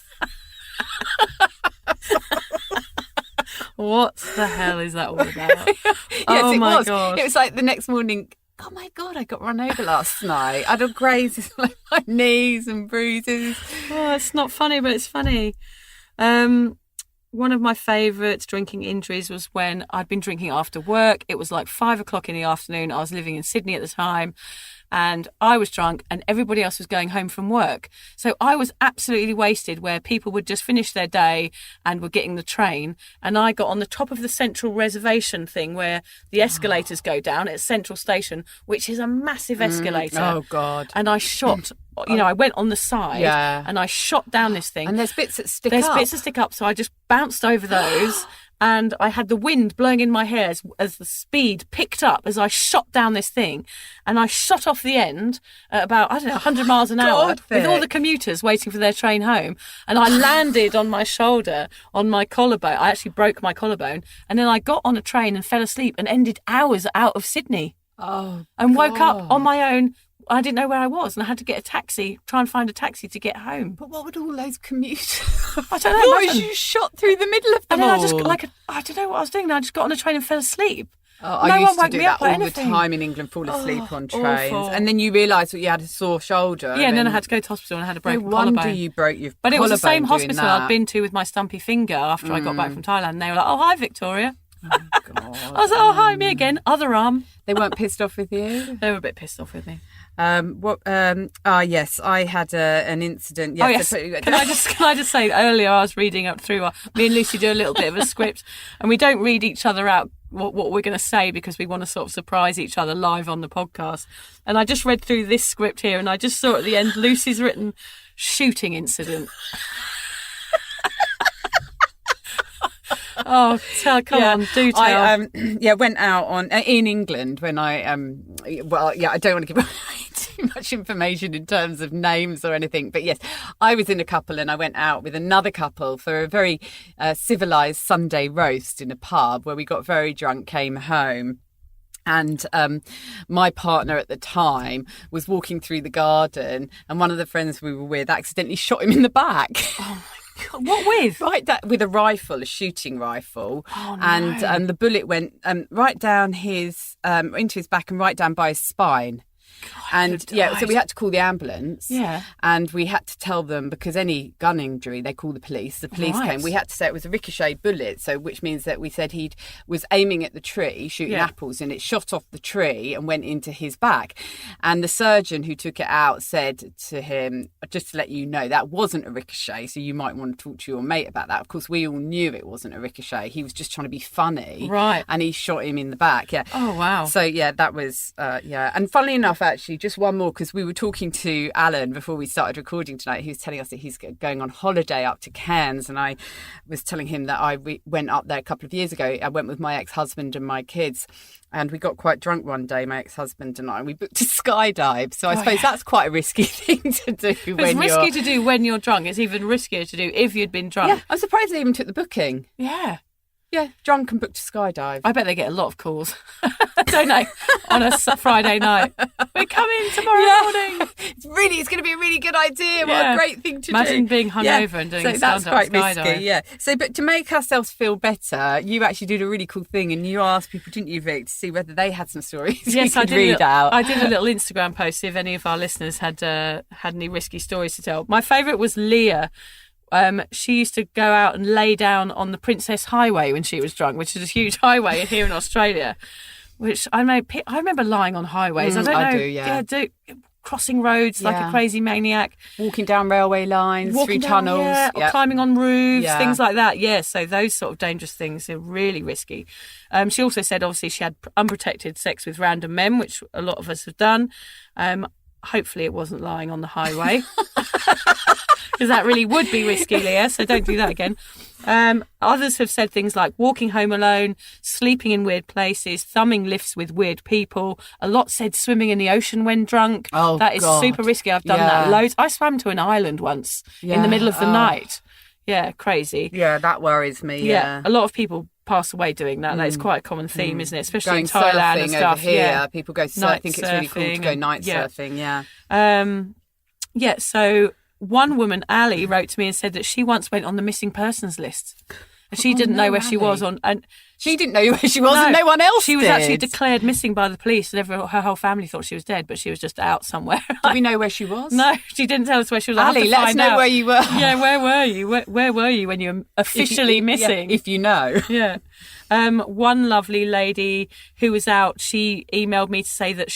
What the hell is that all about? Yes, my was. God. It was like the next morning, oh my God, I got run over last night. I had grazes like my knees and bruises. Oh, it's not funny, but it's funny. One of my favourite drinking injuries was when I'd been drinking after work. It was like 5 o'clock in the afternoon. I was living in Sydney at the time and I was drunk and everybody else was going home from work. So I was absolutely wasted where people would just finish their day and were getting the train. And I got on the top of the central reservation thing where the escalators go down at Central Station, which is a massive escalator. Oh, God. And I shot... I went on the side and I shot down this thing. And there's bits that stick up. So I just bounced over those and I had the wind blowing in my hair as the speed picked up as I shot down this thing. And I shot off the end at about, 100 miles an hour with all the commuters waiting for their train home. And I landed on my shoulder, on my collarbone. I actually broke my collarbone. And then I got on a train and fell asleep and ended hours out of Sydney. Oh, and woke up on my own. I didn't know where I was and I had to get a taxi, try and find a taxi to get home. But what would all those commuters... I don't know. What, you shot through the middle of them all? And then I don't know what I was doing. And I just got on a train and fell asleep. Oh, no I used one woke to do me that up or all anything. the time in England, fall asleep on trains. Awful. And then you realised that you had a sore shoulder. Yeah, and then I had to go to hospital and I had a broken collarbone. collarbone. You broke your But it was the same collarbone hospital I'd been to with my stumpy finger after I got back from Thailand. And they were like, oh, hi, Victoria. Oh, God. I was like, oh, hi, me again. Other arm. They weren't pissed off with you? They were a bit pissed off with me. Yes, I had an incident. Yes, Oh yes. Can I just say earlier I was reading up through. Me and Lucy do a little bit of a script, and we don't read each other out what we're going to say because we want to sort of surprise each other live on the podcast. And I just read through this script here, and I just saw at the end Lucy's written shooting incident. Oh, come on, do tell. I went out in England when I I don't want to give away too much information in terms of names or anything, but yes, I was in a couple and I went out with another couple for a very civilised Sunday roast in a pub where we got very drunk, came home. And my partner at the time was walking through the garden, and one of the friends we were with accidentally shot him in the back. Oh my God, what with? With a rifle, a shooting rifle. Oh, no. And the bullet went right down his into his back and right down by his spine. God, so we had to call the ambulance. Yeah. And we had to tell them, because any gun injury, they call the police. The police came. We had to say it was a ricochet bullet, which means that we said he was aiming at the tree, shooting apples, and it shot off the tree and went into his back. And the surgeon who took it out said to him, just to let you know, that wasn't a ricochet, so you might want to talk to your mate about that. Of course, we all knew it wasn't a ricochet. He was just trying to be funny. Right. And he shot him in the back. Yeah. Oh, wow. So, yeah, that was, And funnily enough, actually, just one more, because we were talking to Alan before we started recording tonight. He was telling us that he's going on holiday up to Cairns, and I was telling him that I went up there a couple of years ago. I went with my ex-husband and my kids, and we got quite drunk one day, my ex-husband and I, and we booked a skydive. So I suppose that's quite a risky thing to do. It's risky to do when you're drunk. It's even riskier to do if you'd been drunk. Yeah, I'm surprised they even took the booking. Yeah. Yeah, drunk and booked a skydive. I bet they get a lot of calls, don't they, on a Friday night. We're coming tomorrow morning. It's going to be a really good idea. What a great thing to do. Imagine being hungover and doing a stand-up that's quite skydive. risky, yeah. So, but to make ourselves feel better, you actually did a really cool thing, and you asked people, didn't you, Vic, to see whether they had some stories yes, we could read out. I did a little Instagram post, see if any of our listeners had any risky stories to tell. My favourite was Leah. She used to go out and lay down on the Princess Highway when she was drunk, which is a huge highway here in Australia. Which I remember lying on highways. I don't know. Crossing roads like a crazy maniac. Walking down railway lines, through tunnels. Or climbing on roofs, things like that. Yeah, so those sort of dangerous things are really risky. She also said, obviously, she had unprotected sex with random men, which a lot of us have done. Hopefully it wasn't lying on the highway. Because that really would be risky, Leah, so don't do that again. Others have said things like walking home alone, sleeping in weird places, thumbing lifts with weird people. A lot said swimming in the ocean when drunk. Oh, that is super risky. I've done that loads. I swam to an island once in the middle of the night. Yeah, crazy. Yeah, that worries me. Yeah. A lot of people pass away doing that. That's quite a common theme, isn't it? Especially going in Thailand and stuff. Over here, people go surfing. I think it's really cool to go and, night surfing. Yeah. So one woman, Ali, wrote to me and said that she once went on the missing persons list. And she didn't know where she was on. And she didn't know where she was, and no one else She was did. actually declared missing by the police, and her whole family thought she was dead, but she was just out somewhere. Do we know where she was? No, she didn't tell us where she was. Ali, let us know where you were. Yeah, where were you? Where were you when you were officially missing? Yeah, if you know. Yeah. One lovely lady who was out, she emailed me to say that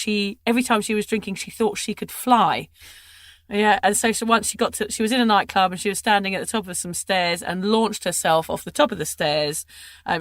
every time she was drinking, she thought she could fly. Yeah, and so once she was in a nightclub and she was standing at the top of some stairs and launched herself off the top of the stairs.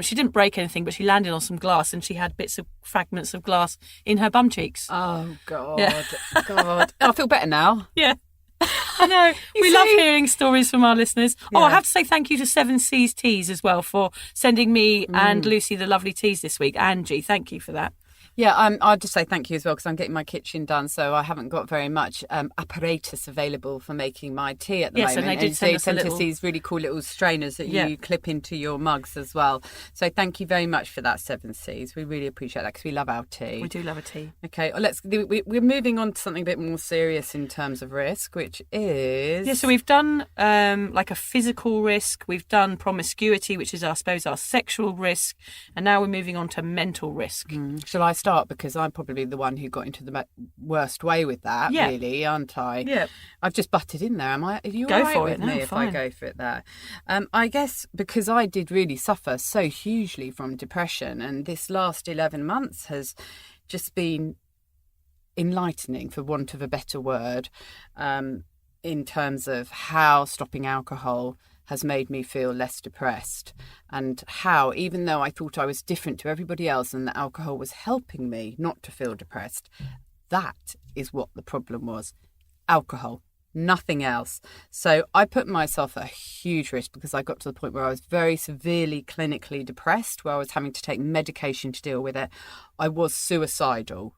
She didn't break anything, but she landed on some glass and she had fragments of glass in her bum cheeks. Oh, God. Yeah. God. I feel better now. Yeah. I know. We love hearing stories from our listeners. Yeah. I have to say thank you to 7 Seas Teas as well for sending me and Lucy the lovely teas this week. Angie, thank you for that. Yeah, I'll just say thank you as well, because I'm getting my kitchen done, so I haven't got very much apparatus available for making my tea at the moment. And they did send us these really cool little strainers that you clip into your mugs as well. So thank you very much for that, 7 Seas. We really appreciate that, because we love our tea. We do love a tea. Okay, well, we're moving on to something a bit more serious in terms of risk, which is... Yeah, so we've done like a physical risk, we've done promiscuity, which is, I suppose, our sexual risk, and now we're moving on to mental risk. Shall I start, because I'm probably the one who got into the worst way with that, really, aren't I? Yeah. I've just butted in there, am I? Are you go all right for with it me if fine. I go for it there? I guess because I did really suffer so hugely from depression, and this last 11 months has just been enlightening, for want of a better word, in terms of how stopping alcohol has made me feel less depressed, and how, even though I thought I was different to everybody else and that alcohol was helping me not to feel depressed, that is what the problem was. Alcohol, nothing else. So I put myself at a huge risk because I got to the point where I was very severely clinically depressed, where I was having to take medication to deal with it. I was suicidal,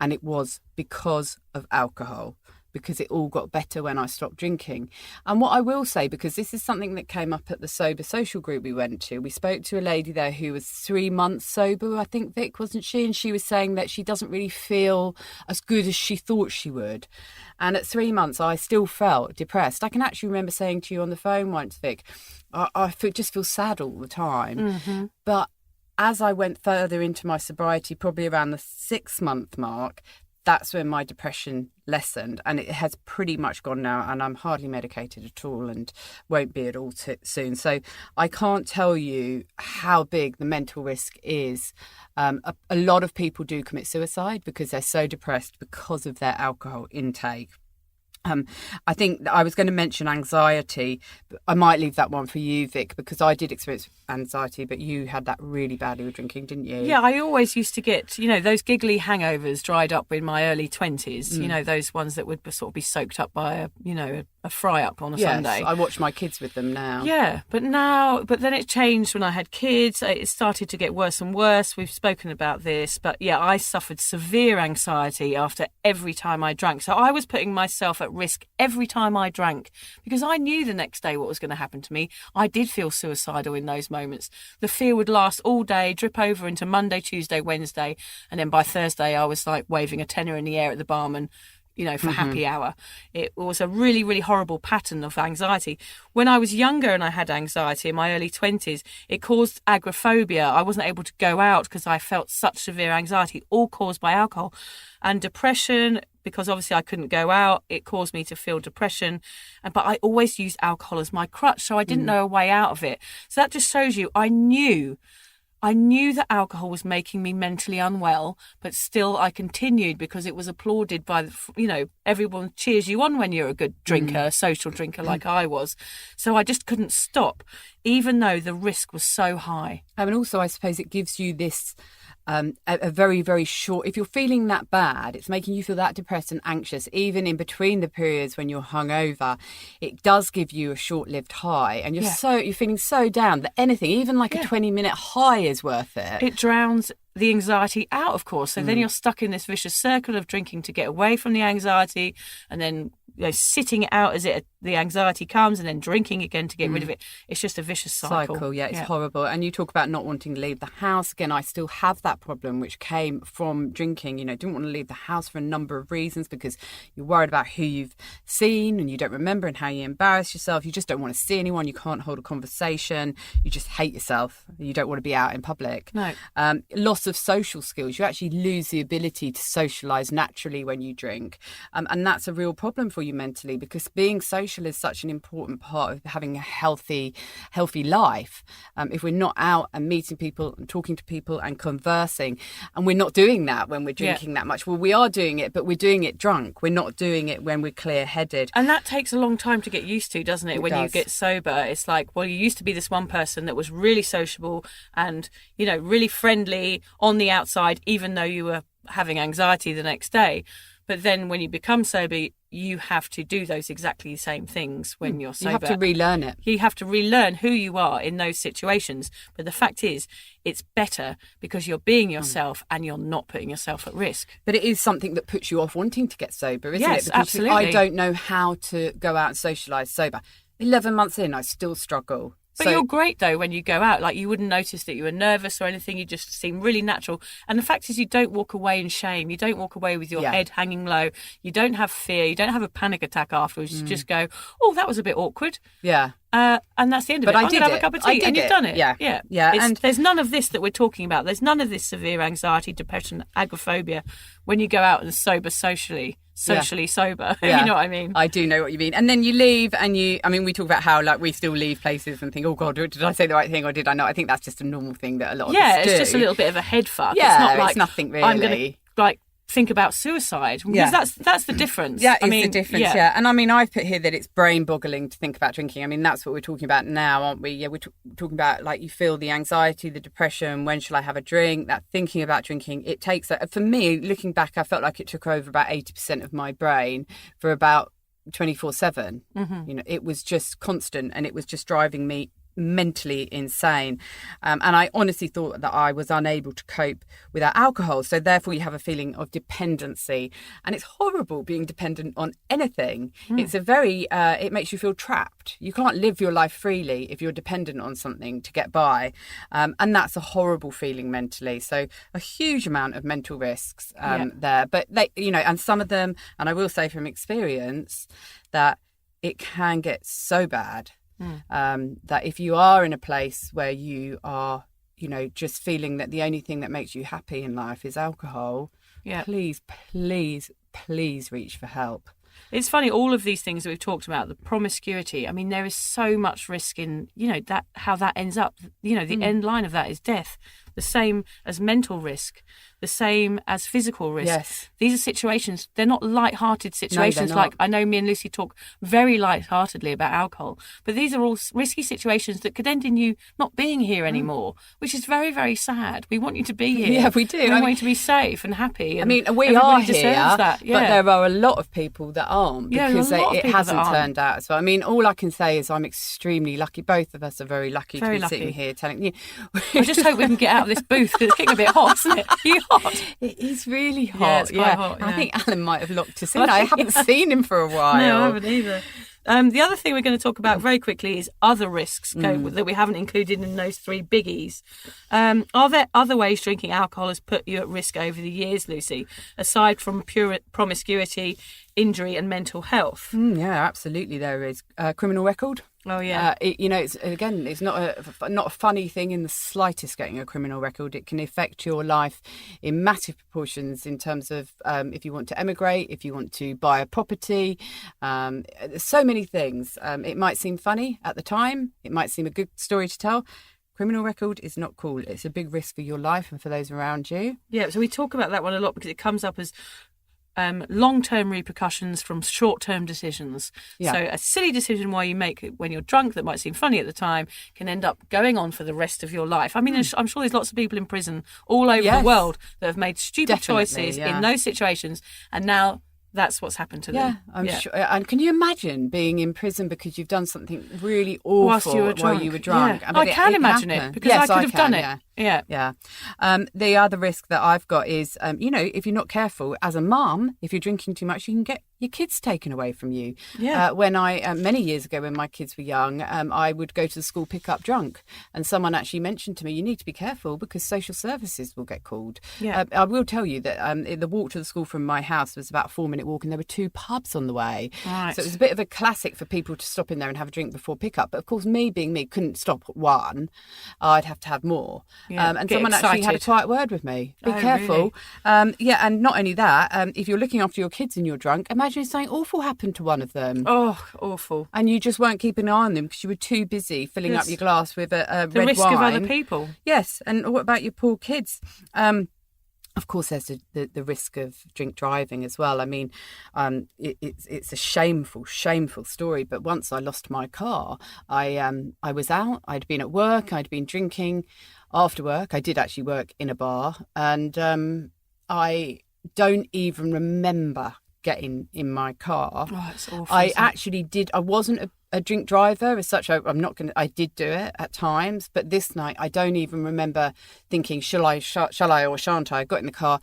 and it was because of alcohol, because it all got better when I stopped drinking. And what I will say, because this is something that came up at the sober social group we went to, we spoke to a lady there who was 3 months sober, I think, Vic, wasn't she? And she was saying that she doesn't really feel as good as she thought she would. And at 3 months, I still felt depressed. I can actually remember saying to you on the phone once, Vic, just feel sad all the time. Mm-hmm. But as I went further into my sobriety, probably around the 6-month mark, that's when my depression lessened, and it has pretty much gone now, and I'm hardly medicated at all and won't be at all soon. So I can't tell you how big the mental risk is. A lot of people do commit suicide because they're so depressed because of their alcohol intake. I think I was going to mention anxiety, but I might leave that one for you, Vic, because I did experience anxiety, but you had that really badly with drinking, didn't you? Yeah, I always used to get, those giggly hangovers dried up in my early 20s, those ones that would sort of be soaked up by a fry up on a Sunday. I watch my kids with them now. Yeah, but then it changed when I had kids. It started to get worse and worse. We've spoken about this, but yeah, I suffered severe anxiety after every time I drank. So I was putting myself at risk every time I drank because I knew the next day what was going to happen to me. I did feel suicidal in those moments. The fear would last all day, drip over into Monday, Tuesday, Wednesday, and then by Thursday I was like waving a tenner in the air at the barman, for happy hour. It was a really, really horrible pattern of anxiety. When I was younger and I had anxiety in my early 20s, it caused agoraphobia. I wasn't able to go out because I felt such severe anxiety, all caused by alcohol. And depression, because obviously I couldn't go out, it caused me to feel depression. But I always used alcohol as my crutch, so I didn't know a way out of it. So that just shows you I knew that alcohol was making me mentally unwell, but still I continued because it was applauded by, everyone cheers you on when you're a good drinker, a social drinker like I was. So I just couldn't stop, even though the risk was so high. And also, I suppose it gives you this a very, very short, if you're feeling that bad, it's making you feel that depressed and anxious, even in between the periods when you're hungover, it does give you a short-lived high, and you're feeling so down that anything, even like a 20-minute high is worth it. It drowns the anxiety out, of course. So then you're stuck in this vicious circle of drinking to get away from the anxiety, and then sitting it out as the anxiety comes, and then drinking again to get rid of it. It's just a vicious cycle. It's horrible. And you talk about not wanting to leave the house. Again, I still have that problem, which came from drinking. Didn't want to leave the house for a number of reasons, because you're worried about who you've seen and you don't remember, and how you embarrass yourself. You just don't want to see anyone. You can't hold a conversation. You just hate yourself. You don't want to be out in public. No. Loss of social skills. You actually lose the ability to socialise naturally when you drink. And that's a real problem for you mentally, because being social is such an important part of having a healthy life. If we're not out and meeting people and talking to people and conversing, and we're not doing that when we're drinking that much. Well, we are doing it, but we're doing it drunk. We're not doing it when we're clear-headed. And that takes a long time to get used to, doesn't it? When does. You get sober, it's like, well, you used to be this one person that was really sociable and, really friendly on the outside, even though you were having anxiety the next day. But then when you become sober, you have to do those exactly same things when you're sober. You have to relearn it. You have to relearn who you are in those situations. But the fact is, it's better because you're being yourself and you're not putting yourself at risk. But it is something that puts you off wanting to get sober, isn't it? Yes, Because absolutely. I don't know how to go out and socialise sober. 11 months in, I still struggle. But you're great, though, when you go out. Like, you wouldn't notice that you were nervous or anything. You just seem really natural. And the fact is, you don't walk away in shame. You don't walk away with your head hanging low. You don't have fear. You don't have a panic attack afterwards. You just go, oh, that was a bit awkward. Yeah. And that's the end of it. I'm going to have a cup of tea. And you've done it. Yeah. And there's none of this that we're talking about. There's none of this severe anxiety, depression, agoraphobia when you go out and socially sober. You know what I mean? I do know what you mean. And then you leave and we talk about how we still leave places and think, oh God, did I say the right thing or did I not? I think that's just a normal thing that a lot of us do. Yeah, it's just a little bit of a head fuck. Yeah, it's not like it's nothing really. I'm going to think about suicide, because that's the difference. Yeah, the difference. Yeah, and I mean, I've put here that it's brain-boggling to think about drinking. I mean, that's what we're talking about now, aren't we? Yeah, we're talking about, like, you feel the anxiety, the depression. When shall I have a drink? That thinking about drinking, it takes. For me, looking back, I felt like it took over about 80% of my brain for about 24/7. You know, it was just constant, and it was just driving me mentally insane, and I honestly thought that I was unable to cope without alcohol. So therefore you have a feeling of dependency, and it's horrible being dependent on anything. It's a very it makes you feel trapped. You can't live your life freely if you're dependent on something to get by, and that's a horrible feeling mentally. So a huge amount of mental risks there, but they, you know, and some of them, and I will say from experience that it can get so bad that if you are in a place where you are, you know, just feeling that the only thing that makes you happy in life is alcohol, please reach for help. It's funny, all of these things that we've talked about, the promiscuity, I mean, there is so much risk in, you know, that how that ends up, you know, the end line of that is death. The same as mental risk, the same as physical risk. Yes. These are situations, they're not light-hearted situations. No, they're like, I know me and Lucy talk very light-heartedly about alcohol, but these are all risky situations that could end in you not being here anymore, which is very, very sad. We want you to be here. Yeah, we do. We want you to be safe and happy. And I mean, we are here, that. but there are a lot of people that aren't, because it hasn't turned out as well. I mean, all I can say is I'm extremely lucky. Both of us are very lucky to be sitting here telling you. I just hope we can get out of this booth, because it's getting a bit hot, isn't it? Are you hot? It is really hot. Yeah, it's quite hot. Yeah. I think Alan might have locked us in. I haven't seen him for a while. No, I haven't either. The other thing we're going to talk about very quickly is other risks that we haven't included in those three biggies. Are there other ways drinking alcohol has put you at risk over the years, Lucy, aside from pure promiscuity, injury and mental health? Yeah, absolutely there is. Criminal record. Oh, yeah. It's not a funny thing in the slightest, getting a criminal record. It can affect your life in massive proportions in terms of if you want to emigrate, if you want to buy a property. There's so many things. It might seem funny at the time. It might seem a good story to tell. Criminal record is not cool. It's a big risk for your life and for those around you. Yeah, so we talk about that one a lot because it comes up as long-term repercussions from short-term decisions. Yeah. So a silly decision while you make when you're drunk that might seem funny at the time can end up going on for the rest of your life. I mean, I'm sure there's lots of people in prison all over the world that have made stupid choices in those situations, and now that's what's happened to them. Yeah, I'm sure. And can you imagine being in prison because you've done something really awful while you were drunk? Yeah. I can imagine it because I could have done it. Yeah. The other risk that I've got is, if you're not careful as a mum, if you're drinking too much, you can get your kids taken away from you. Yeah. When many years ago, when my kids were young, I would go to the school pick up drunk, and someone actually mentioned to me, you need to be careful because social services will get called. Yeah. I will tell you that the walk to the school from my house was about a 4-minute walk, and there were 2 pubs on the way. Right. So it was a bit of a classic for people to stop in there and have a drink before pickup. But of course, me being me, couldn't stop at one. I'd have to have more. Yeah, and someone actually had a quiet word with me. Be careful. Really? And not only that, if you're looking after your kids and you're drunk, imagine if something awful happened to one of them. Oh, awful. And you just weren't keeping an eye on them because you were too busy filling up your glass with a red wine. The risk of other people. Yes, and what about your poor kids? Of course, there's the risk of drink driving as well. I mean, it's a shameful story. But once I lost my car, I was out. I'd been at work. I'd been drinking. After work, I did actually work in a bar, and I don't even remember getting in my car. Oh, it's awful. I actually did. I wasn't a drink driver as such. I did do it at times, but this night I don't even remember thinking, shall I or shan't I? I got in the car,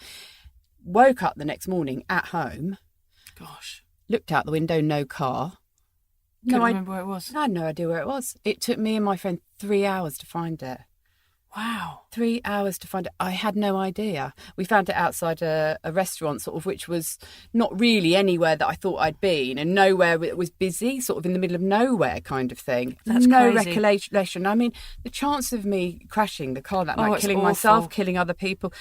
woke up the next morning at home. Gosh. Looked out the window, no car. Couldn't remember where it was. I had no idea where it was. It took me and my friend 3 hours to find it. Wow. 3 hours to find it. I had no idea. We found it outside a restaurant, sort of, which was not really anywhere that I thought I'd been, and nowhere it was busy, sort of in the middle of nowhere kind of thing. That's no crazy. recollection. I mean, the chance of me crashing the car that night, killing myself, killing other people,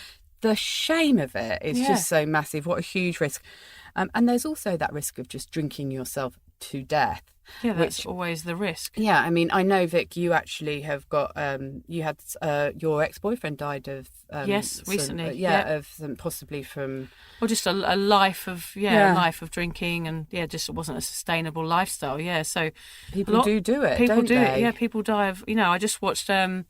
the shame of it is just so massive. What a huge risk. And there's also that risk of just drinking yourself to death. Yeah, that's always the risk. Yeah, I mean, I know, Vic, you actually have got, you had your ex-boyfriend died of... yes, recently. Of some, possibly from... Or just a life of, life of drinking and, just it wasn't a sustainable lifestyle, so... People do it, people don't do they? it, yeah, people die of... I just watched Louis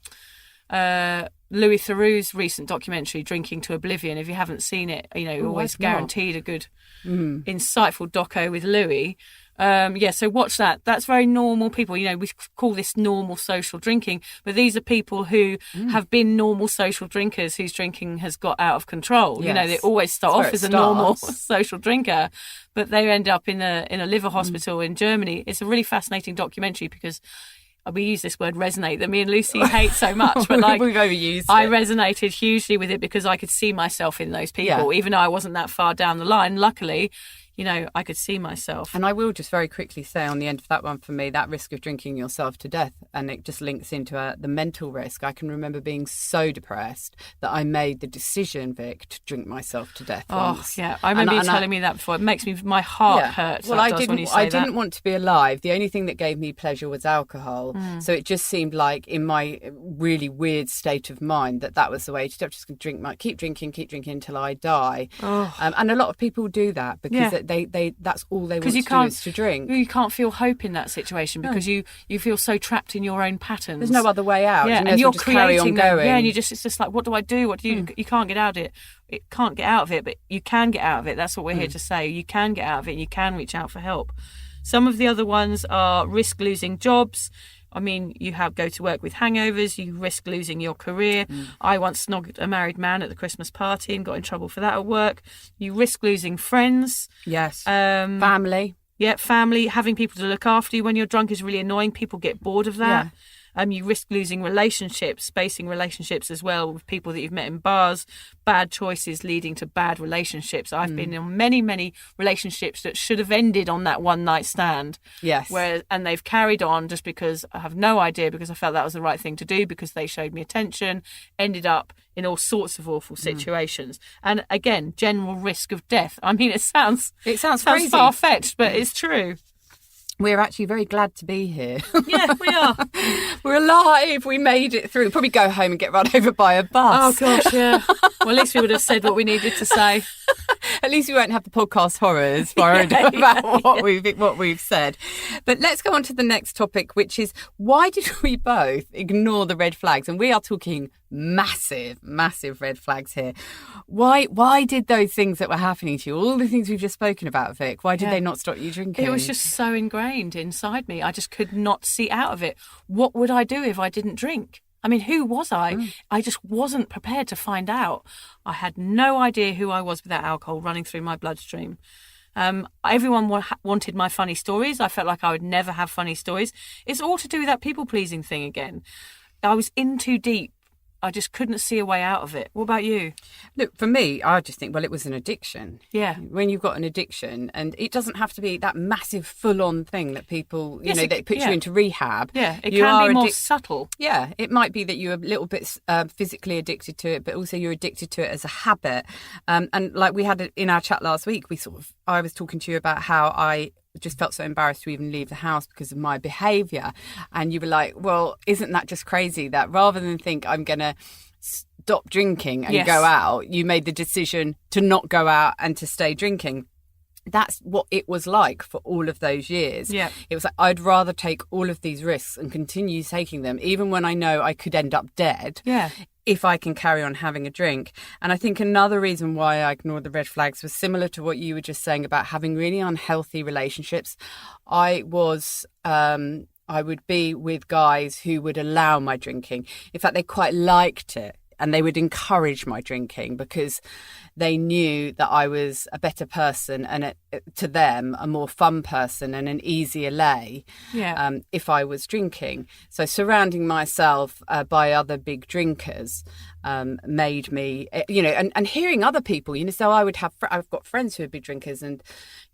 Theroux's recent documentary, Drinking to Oblivion. If you haven't seen it, always guaranteed a good, insightful doco with Louis. So watch that. That's very normal people. We call this normal social drinking, but these are people who have been normal social drinkers whose drinking has got out of control. Yes. They always start off as a normal social drinker, but they end up in a liver hospital in Germany. It's a really fascinating documentary because we use this word resonate that me and Lucy hate so much, but we've overused it. I resonated hugely with it because I could see myself in those people, even though I wasn't that far down the line. Luckily, I could see myself. And I will just very quickly say on the end of that one, for me, that risk of drinking yourself to death, and it just links into the mental risk. I can remember being so depressed that I made the decision, Vic, to drink myself to death once. Yeah, I remember you telling me that before. It makes my heart hurt. Well, I didn't want to be alive. The only thing that gave me pleasure was alcohol. So it just seemed like, in my really weird state of mind, that was the way to do it. I'm just going to keep drinking until I die. And a lot of people do that because they that's all they want to do is to drink. You can't feel hope in that situation because you feel so trapped in your own patterns. There's no other way out. Yeah, and you're creating them. Yeah, and it's just like, what do I do? What do you? You can't get out of it. It can't get out of it, but you can get out of it. That's what we're here to say. You can get out of it. And you can reach out for help. Some of the other ones are risk losing jobs. I mean, you go to work with hangovers, you risk losing your career. I once snogged a married man at the Christmas party and got in trouble for that at work. You risk losing friends. Yes. Family. Yeah, family. Having people to look after you when you're drunk is really annoying. People get bored of that. You risk losing relationships, spacing relationships as well with people that you've met in bars, bad choices leading to bad relationships. I've been in many, many relationships that should have ended on that one night stand. Yes. And they've carried on just because I have no idea, because I felt that was the right thing to do, because they showed me attention, ended up in all sorts of awful situations. And again, general risk of death. I mean, it sounds crazy, far-fetched, but it's true. We're actually very glad to be here. Yeah, we are. We're alive. We made it through. Probably go home and get run over by a bus. Oh, gosh, yeah. Well, at least we would have said what we needed to say. At least we won't have the podcast horrors worried about what we've said. But let's go on to the next topic, which is, why did we both ignore the red flags? And we are talking massive red flags here. Why did those things that were happening to you, all the things we've just spoken about, Vic, why did they not stop you drinking? It was just so ingrained inside me. I just could not see out of it. What would I do if I didn't drink? I mean, who was I? I just wasn't prepared to find out. I had no idea who I was without alcohol running through my bloodstream. Everyone wanted my funny stories. I felt like I would never have funny stories. It's all to do with that people-pleasing thing again. I was in too deep. I just couldn't see a way out of it. What about you? Look, for me, I just think, well, it was an addiction. Yeah. When you've got an addiction, and it doesn't have to be that massive full-on thing that people, that put you into rehab. Yeah, it can be more subtle. Yeah, it might be that you're a little bit physically addicted to it, but also you're addicted to it as a habit. And like we had in our chat last week, I was talking to you about how I just felt so embarrassed to even leave the house because of my behaviour. And you were like, well, isn't that just crazy that rather than think I'm going to stop drinking and go out, you made the decision to not go out and to stay drinking? That's what it was like for all of those years. Yeah. It was like, I'd rather take all of these risks and continue taking them, even when I know I could end up dead. Yeah. If I can carry on having a drink. And I think another reason why I ignored the red flags was similar to what you were just saying about having really unhealthy relationships. I would be with guys who would allow my drinking. In fact, they quite liked it. And they would encourage my drinking because they knew that I was a better person and to them a more fun person and an easier lay if I was drinking. So surrounding myself by other big drinkers made me, and hearing other people, so I've got friends who are big drinkers and,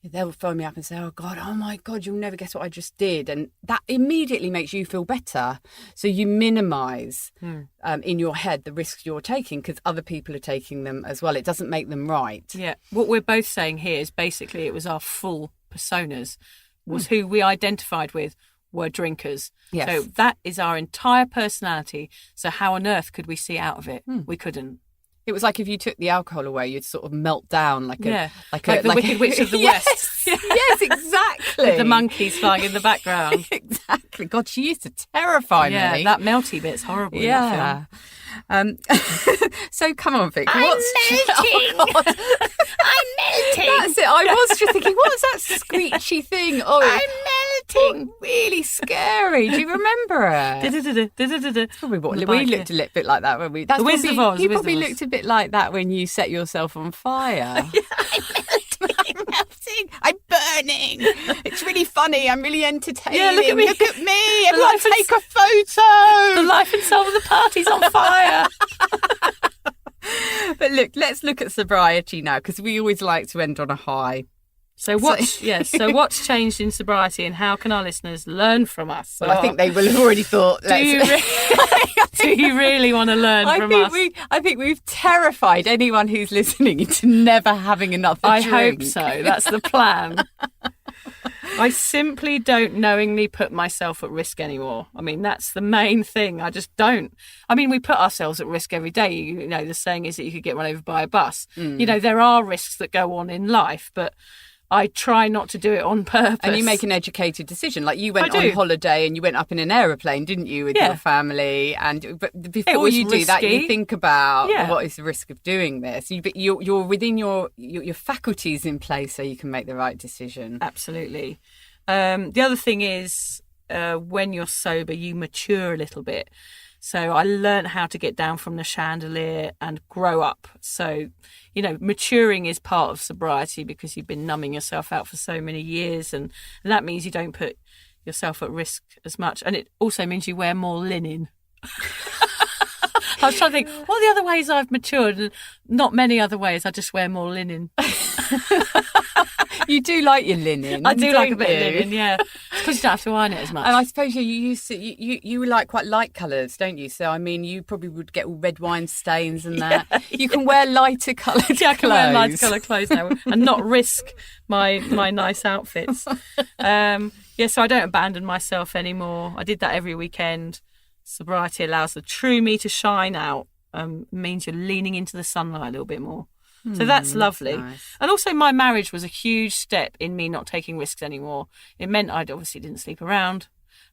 they'll phone me up and say, oh my God, you'll never guess what I just did. And that immediately makes you feel better. So you minimise in your head the risks you're taking because other people are taking them as well. It doesn't make them right. Yeah. What we're both saying here is basically it was our full personas, was who we identified with were drinkers. Yes. So that is our entire personality. So how on earth could we see out of it? We couldn't. It was like if you took the alcohol away, you'd sort of melt down like the Wicked Witch of the West. Yes, exactly. With the monkeys flying in the background. Exactly. God, she used to terrify me. Yeah, that melty bit's horrible. Yeah. So come on, Vic. I'm melting. Oh, God. I'm melting. That's it. I was just thinking, what's that screechy thing? Oh, I'm melting. Really scary. Do you remember it? That's probably what we looked a little bit like that when we. That's the Wizard of Oz. You probably looked a bit like that when you set yourself on fire. I'm melting. I'm burning. It's really funny. I'm really entertaining. Yeah, look at me. Look at me. Everyone take a photo. The life and soul of the party's on fire. But look, let's look at sobriety now because we always like to end on a high. So what's changed in sobriety and how can our listeners learn from us? Well, I think they will have already thought. Do you really want to learn from us? I think we've terrified anyone who's listening into never having another drink. I hope so. That's the plan. I simply don't knowingly put myself at risk anymore. I mean, that's the main thing. I just don't. I mean, we put ourselves at risk every day. You know, the saying is that you could get run over by a bus. You know, there are risks that go on in life, but I try not to do it on purpose. And you make an educated decision. Like you went on holiday and you went up in an aeroplane, didn't you, with your family? But before you do that, you think about what is the risk of doing this. You're within your faculties in place so you can make the right decision. Absolutely. The other thing is when you're sober, you mature a little bit. So I learned how to get down from the chandelier and grow up. So, you know, maturing is part of sobriety because you've been numbing yourself out for so many years. And that means you don't put yourself at risk as much. And it also means you wear more linen. I was trying to think, what are the other ways I've matured? And not many other ways. I just wear more linen. You do like your linen. I do like a bit of linen, yeah. It's because you don't have to iron it as much. And I suppose you like quite light colours, don't you? So, I mean, you probably would get all red wine stains and that. You can wear lighter coloured clothes. I can wear lighter coloured clothes now and not risk my nice outfits. So I don't abandon myself anymore. I did that every weekend. Sobriety allows the true me to shine out. Means you're leaning into the sunlight a little bit more. So that's lovely. Nice. And also my marriage was a huge step in me not taking risks anymore. It meant I obviously didn't sleep around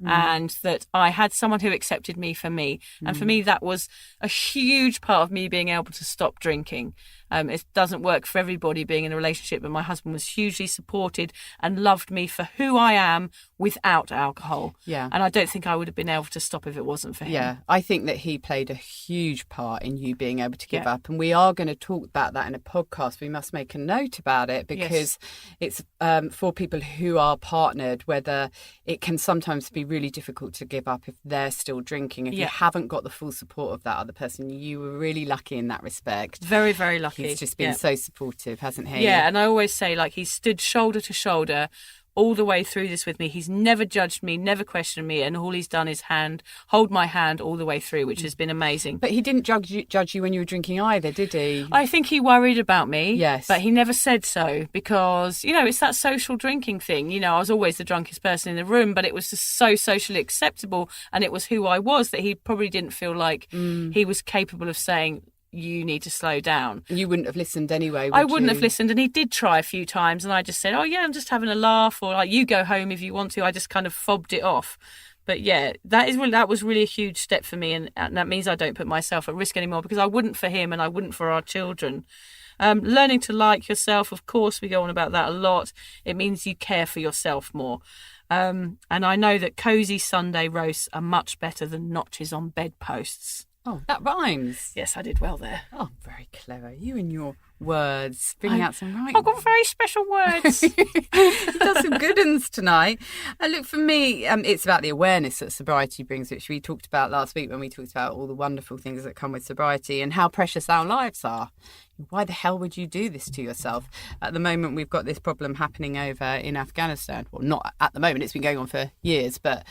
and that I had someone who accepted me for me. And for me, that was a huge part of me being able to stop drinking. It doesn't work for everybody being in a relationship, but my husband was hugely supported and loved me for who I am without alcohol. Yeah. And I don't think I would have been able to stop if it wasn't for him. Yeah, I think that he played a huge part in you being able to give up. And we are going to talk about that in a podcast. We must make a note about it because it's for people who are partnered, whether it can sometimes be really difficult to give up if they're still drinking. If you haven't got the full support of that other person, you were really lucky in that respect. Very, very lucky. He's just been so supportive, hasn't he? Yeah, and I always say, like, he's stood shoulder to shoulder all the way through this with me. He's never judged me, never questioned me, and all he's done is hold my hand all the way through, which has been amazing. But he didn't judge you when you were drinking either, did he? I think he worried about me. Yes. But he never said so because, you know, it's that social drinking thing. You know, I was always the drunkest person in the room, but it was just so socially acceptable and it was who I was that he probably didn't feel like he was capable of saying, you need to slow down. You wouldn't have listened anyway, I wouldn't have listened, and he did try a few times, and I just said, oh yeah, I'm just having a laugh, or like, you go home if you want to. I just kind of fobbed it off. But yeah, that was really a huge step for me, and that means I don't put myself at risk anymore because I wouldn't for him and I wouldn't for our children. Learning to like yourself, of course, we go on about that a lot. It means you care for yourself more. And I know that cosy Sunday roasts are much better than notches on bedposts. Oh, that rhymes. Yes, I did well there. Oh, very clever. You and your words. Bring out some right. I've got very special words. You've done some good ones tonight. And look, for me, it's about the awareness that sobriety brings, which we talked about last week when we talked about all the wonderful things that come with sobriety and how precious our lives are. why the hell would you do this to yourself? At the moment, we've got this problem happening over in Afghanistan. Well, not at the moment, it's been going on for years, but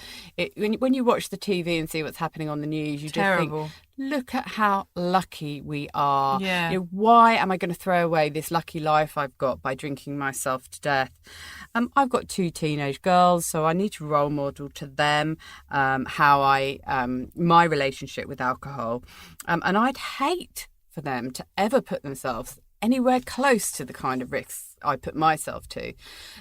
when you watch the TV and see what's happening on the news, you just think, look at how lucky we are. Yeah. Why am I going to throw away this lucky life I've got by drinking myself to death? I've got 2 teenage girls, so I need to role model to them my relationship with alcohol. And I'd hate for them to ever put themselves anywhere close to the kind of risks I put myself to.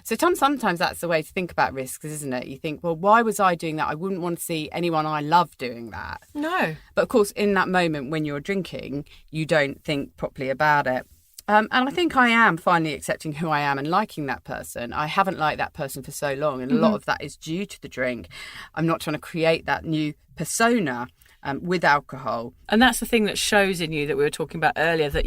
So sometimes that's the way to think about risks, isn't it? You think, well, why was I doing that? I wouldn't want to see anyone I love doing that. No. But of course, in that moment when you're drinking, you don't think properly about it. And I think I am finally accepting who I am and liking that person. I haven't liked that person for so long, and a lot of that is due to the drink. I'm not trying to create that new persona with alcohol. And that's the thing that shows in you that we were talking about earlier, that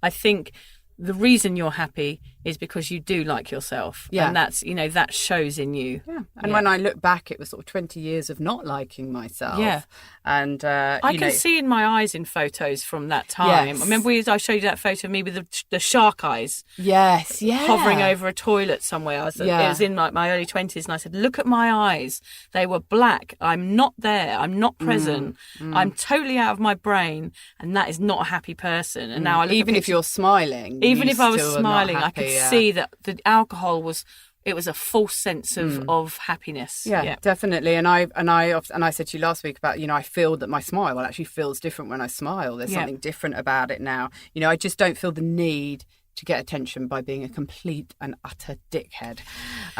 I think the reason you're happy is because you do like yourself. Yeah. And that's, that shows in you. Yeah. And when I look back, it was sort of 20 years of not liking myself. Yeah. And I can see in my eyes in photos from that time. Yes. Remember I showed you that photo of me with the shark eyes? Yes, yeah. Hovering over a toilet somewhere. It was in like my early 20s, and I said, look at my eyes. They were black. I'm not there. I'm not present. I'm totally out of my brain, and that is not a happy person. And now I look even if you're smiling. Even if I was still are not smiling, I happy, could see that the alcohol was a false sense of happiness. Yeah, definitely. And I said to you last week about, I feel that my smile actually feels different when I smile. There's something different about it now. I just don't feel the need to get attention by being a complete and utter dickhead.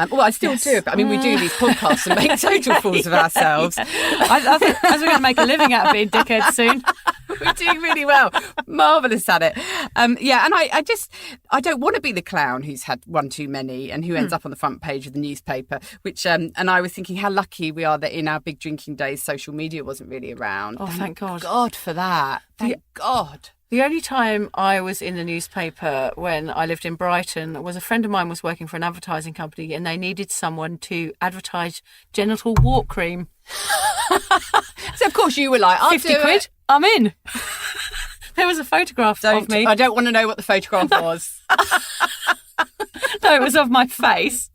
Well, I still do, but we do these podcasts and make total fools of ourselves. I think as we're going to make a living out of being dickheads soon. We're doing really well. Marvellous at it. And I don't want to be the clown who's had one too many and who ends up on the front page of the newspaper, which, and I was thinking how lucky we are that in our big drinking days, social media wasn't really around. Oh, thank God. God for that. Thank God. The only time I was in the newspaper when I lived in Brighton was a friend of mine was working for an advertising company, and they needed someone to advertise genital wart cream. So of course you were like, 50 quid, I'm in. There was a photograph of me. I don't want to know what the photograph was. No, it was of my face.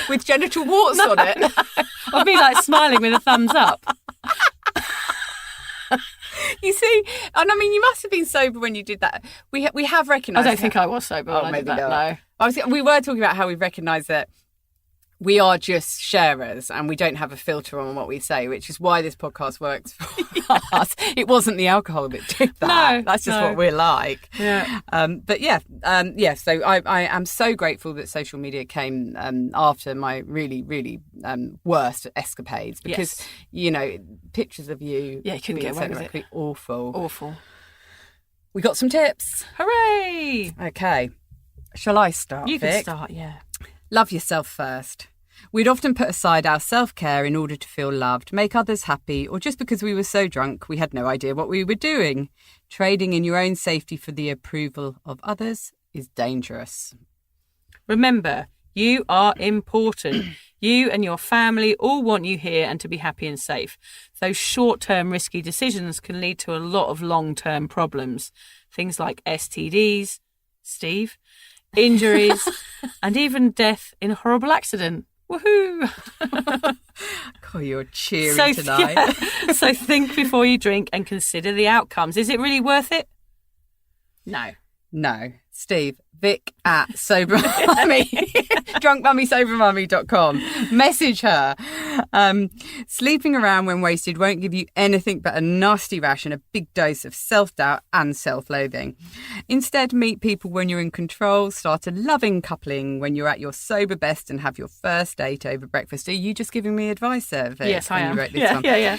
With genital warts on it. No. Of me like smiling with a thumbs up. You see, and you must have been sober when you did that. We have recognised. I don't think I was sober when I did that. No. We were talking about how we've recognised that we are just sharers and we don't have a filter on what we say, which is why this podcast works for us. It wasn't the alcohol that did that. No, that's just what we're like. Yeah. So I am so grateful that social media came after my really, really worst escapades, because, pictures of you. Yeah, you couldn't get away with it. Awful. We got some tips. Hooray! Okay. Shall I start, You Vic? can start, yeah. Love yourself first. We'd often put aside our self-care in order to feel loved, make others happy, or just because we were so drunk we had no idea what we were doing. Trading in your own safety for the approval of others is dangerous. Remember, you are important. You and your family all want you here and to be happy and safe. Those short-term risky decisions can lead to a lot of long-term problems. Things like STDs, Steve, injuries, and even death in a horrible accident. Woohoo! God, you're cheery tonight. Yeah. So think before you drink and consider the outcomes. Is it really worth it? No. Steve, Vic at sobermummy, drunkmummysobermummy.com. Message her. Sleeping around when wasted won't give you anything but a nasty rash and a big dose of self-doubt and self-loathing. Instead, meet people when you're in control. Start a loving coupling when you're at your sober best and have your first date over breakfast. Are you just giving me advice there, Vic? Yes, I am. You wrote this one? Yeah.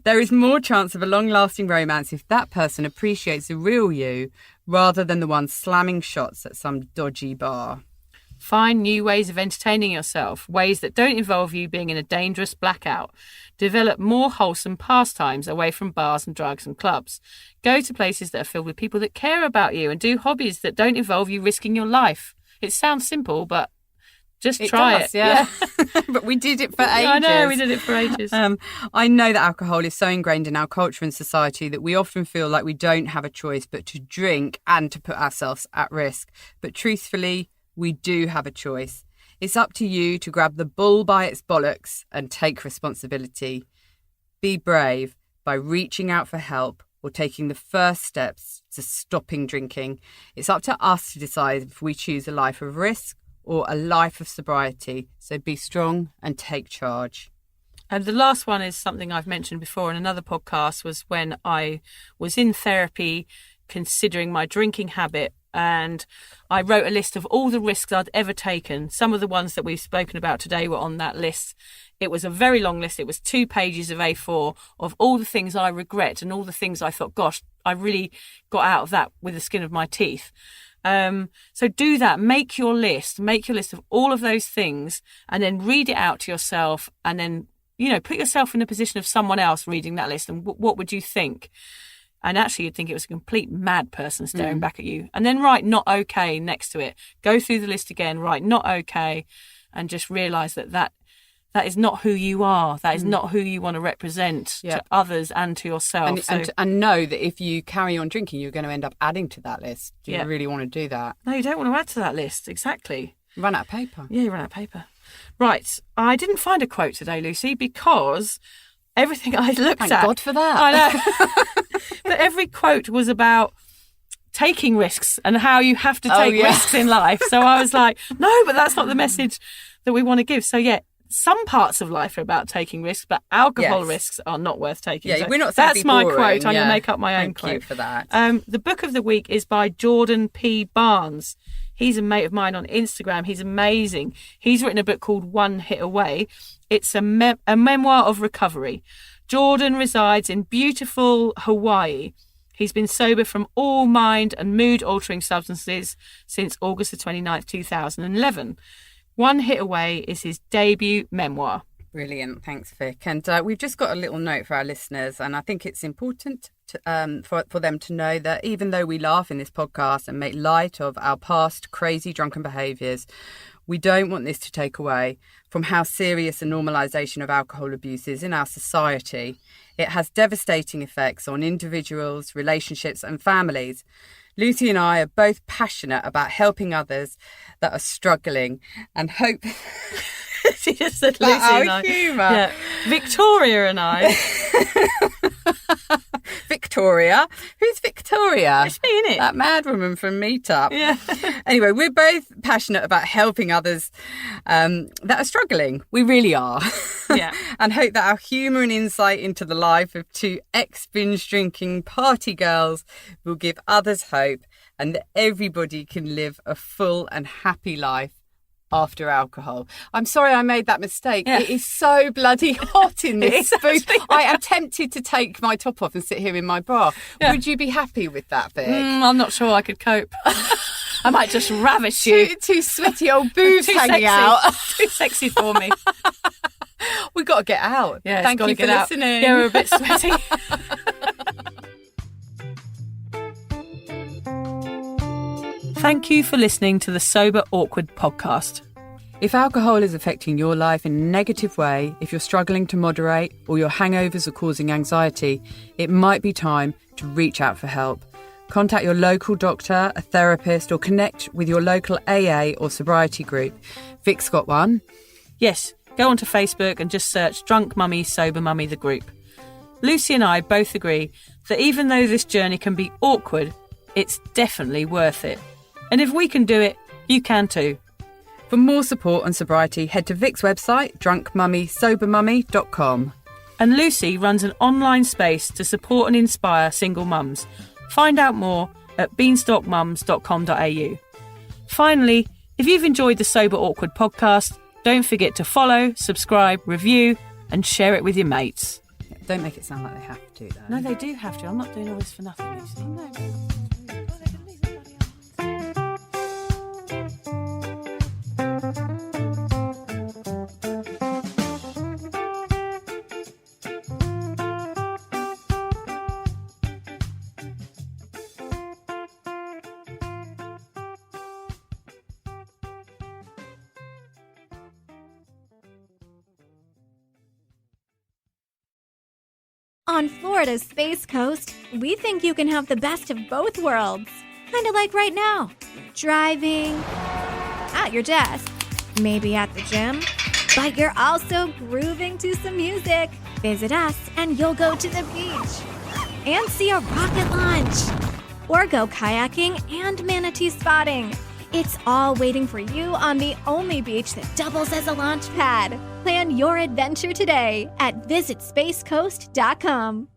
There is more chance of a long-lasting romance if that person appreciates the real you rather than the one slamming shots at some dodgy bar. Find new ways of entertaining yourself, ways that don't involve you being in a dangerous blackout. Develop more wholesome pastimes away from bars and drugs and clubs. Go to places that are filled with people that care about you and do hobbies that don't involve you risking your life. It sounds simple, but Just try it. Yeah. But we did it for ages. I know, we did it for ages. I know that alcohol is so ingrained in our culture and society that we often feel like we don't have a choice but to drink and to put ourselves at risk. But truthfully, we do have a choice. It's up to you to grab the bull by its bollocks and take responsibility. Be brave by reaching out for help or taking the first steps to stopping drinking. It's up to us to decide if we choose a life of risk or a life of sobriety. So be strong and take charge. And the last one is something I've mentioned before in another podcast, was when I was in therapy considering my drinking habit, and I wrote a list of all the risks I'd ever taken. Some of the ones that we've spoken about today were on that list. It was a very long list. It was 2 pages of A4 of all the things I regret and all the things I thought, gosh, I really got out of that with the skin of my teeth. So do that. Make your list of all of those things, and then read it out to yourself, and then, put yourself in the position of someone else reading that list, and what would you think? And actually you'd think it was a complete mad person staring back at you. And then write not okay next to it. Go through the list again, write not okay, and just realise that is not who you are. That is not who you want to represent to others and to yourself. And know that if you carry on drinking, you're going to end up adding to that list. Do you really want to do that? No, you don't want to add to that list. Exactly. Run out of paper. Yeah, you run out of paper. Right. I didn't find a quote today, Lucy, because everything I looked at... Thank God for that. I know. But every quote was about taking risks and how you have to take risks in life. So I was like, no, but that's not the message that we want to give. So, some parts of life are about taking risks, but alcohol risks are not worth taking. Yeah, so we're not. That's my quote. I'm going to make up my own quote. Thank you for that. The book of the week is by Jordan P. Barnes. He's a mate of mine on Instagram. He's amazing. He's written a book called One Hit Away. It's a memoir of recovery. Jordan resides in beautiful Hawaii. He's been sober from all mind and mood-altering substances since August the 29th, 2011. One Hit Away is his debut memoir. Brilliant. Thanks, Vic. And we've just got a little note for our listeners, and I think it's important for them to know that even though we laugh in this podcast and make light of our past crazy drunken behaviours, we don't want this to take away from how serious a normalisation of alcohol abuse is in our society. It has devastating effects on individuals, relationships and families. Lucy and I are both passionate about helping others that are struggling and hope... She just said Lucy and I. Humour. Yeah. Victoria and I. Victoria? Who's Victoria? It's me, innit? That mad woman from Meetup. Yeah. Anyway, we're both passionate about helping others that are struggling. We really are. Yeah. And hope that our humour and insight into the life of 2 ex-binge drinking party girls will give others hope, and that everybody can live a full and happy life after alcohol. I'm sorry I made that mistake. Yeah. It is so bloody hot in this booth. actually. I am tempted to take my top off and sit here in my bra. Yeah. Would you be happy with that, Vic? I'm not sure I could cope. I might just ravish you. Two sweaty old boobs Too hanging sexy. out. Too sexy for me. We've got to get out. Yeah, Thank you for listening. Yeah, we're a bit sweaty. Thank you for listening to the Sober Awkward podcast. If alcohol is affecting your life in a negative way, if you're struggling to moderate or your hangovers are causing anxiety, it might be time to reach out for help. Contact your local doctor, a therapist, or connect with your local AA or sobriety group. Vic's got one. Yes, go onto Facebook and just search Drunk Mummy, Sober Mummy, the group. Lucy and I both agree that even though this journey can be awkward, it's definitely worth it. And if we can do it, you can too. For more support on sobriety, head to Vic's website, drunkmummysobermummy.com. And Lucy runs an online space to support and inspire single mums. Find out more at beanstalkmums.com.au. Finally, if you've enjoyed the Sober Awkward podcast, don't forget to follow, subscribe, review, and share it with your mates. Don't make it sound like they have to, though. No, they do have to. I'm not doing all this for nothing, Lucy. No. On Florida's Space Coast, we think you can have the best of both worlds. Kind of like right now. Driving, at your desk, maybe at the gym, but you're also grooving to some music. Visit us and you'll go to the beach and see a rocket launch. Or go kayaking and manatee spotting. It's all waiting for you on the only beach that doubles as a launch pad. Plan your adventure today at visitspacecoast.com.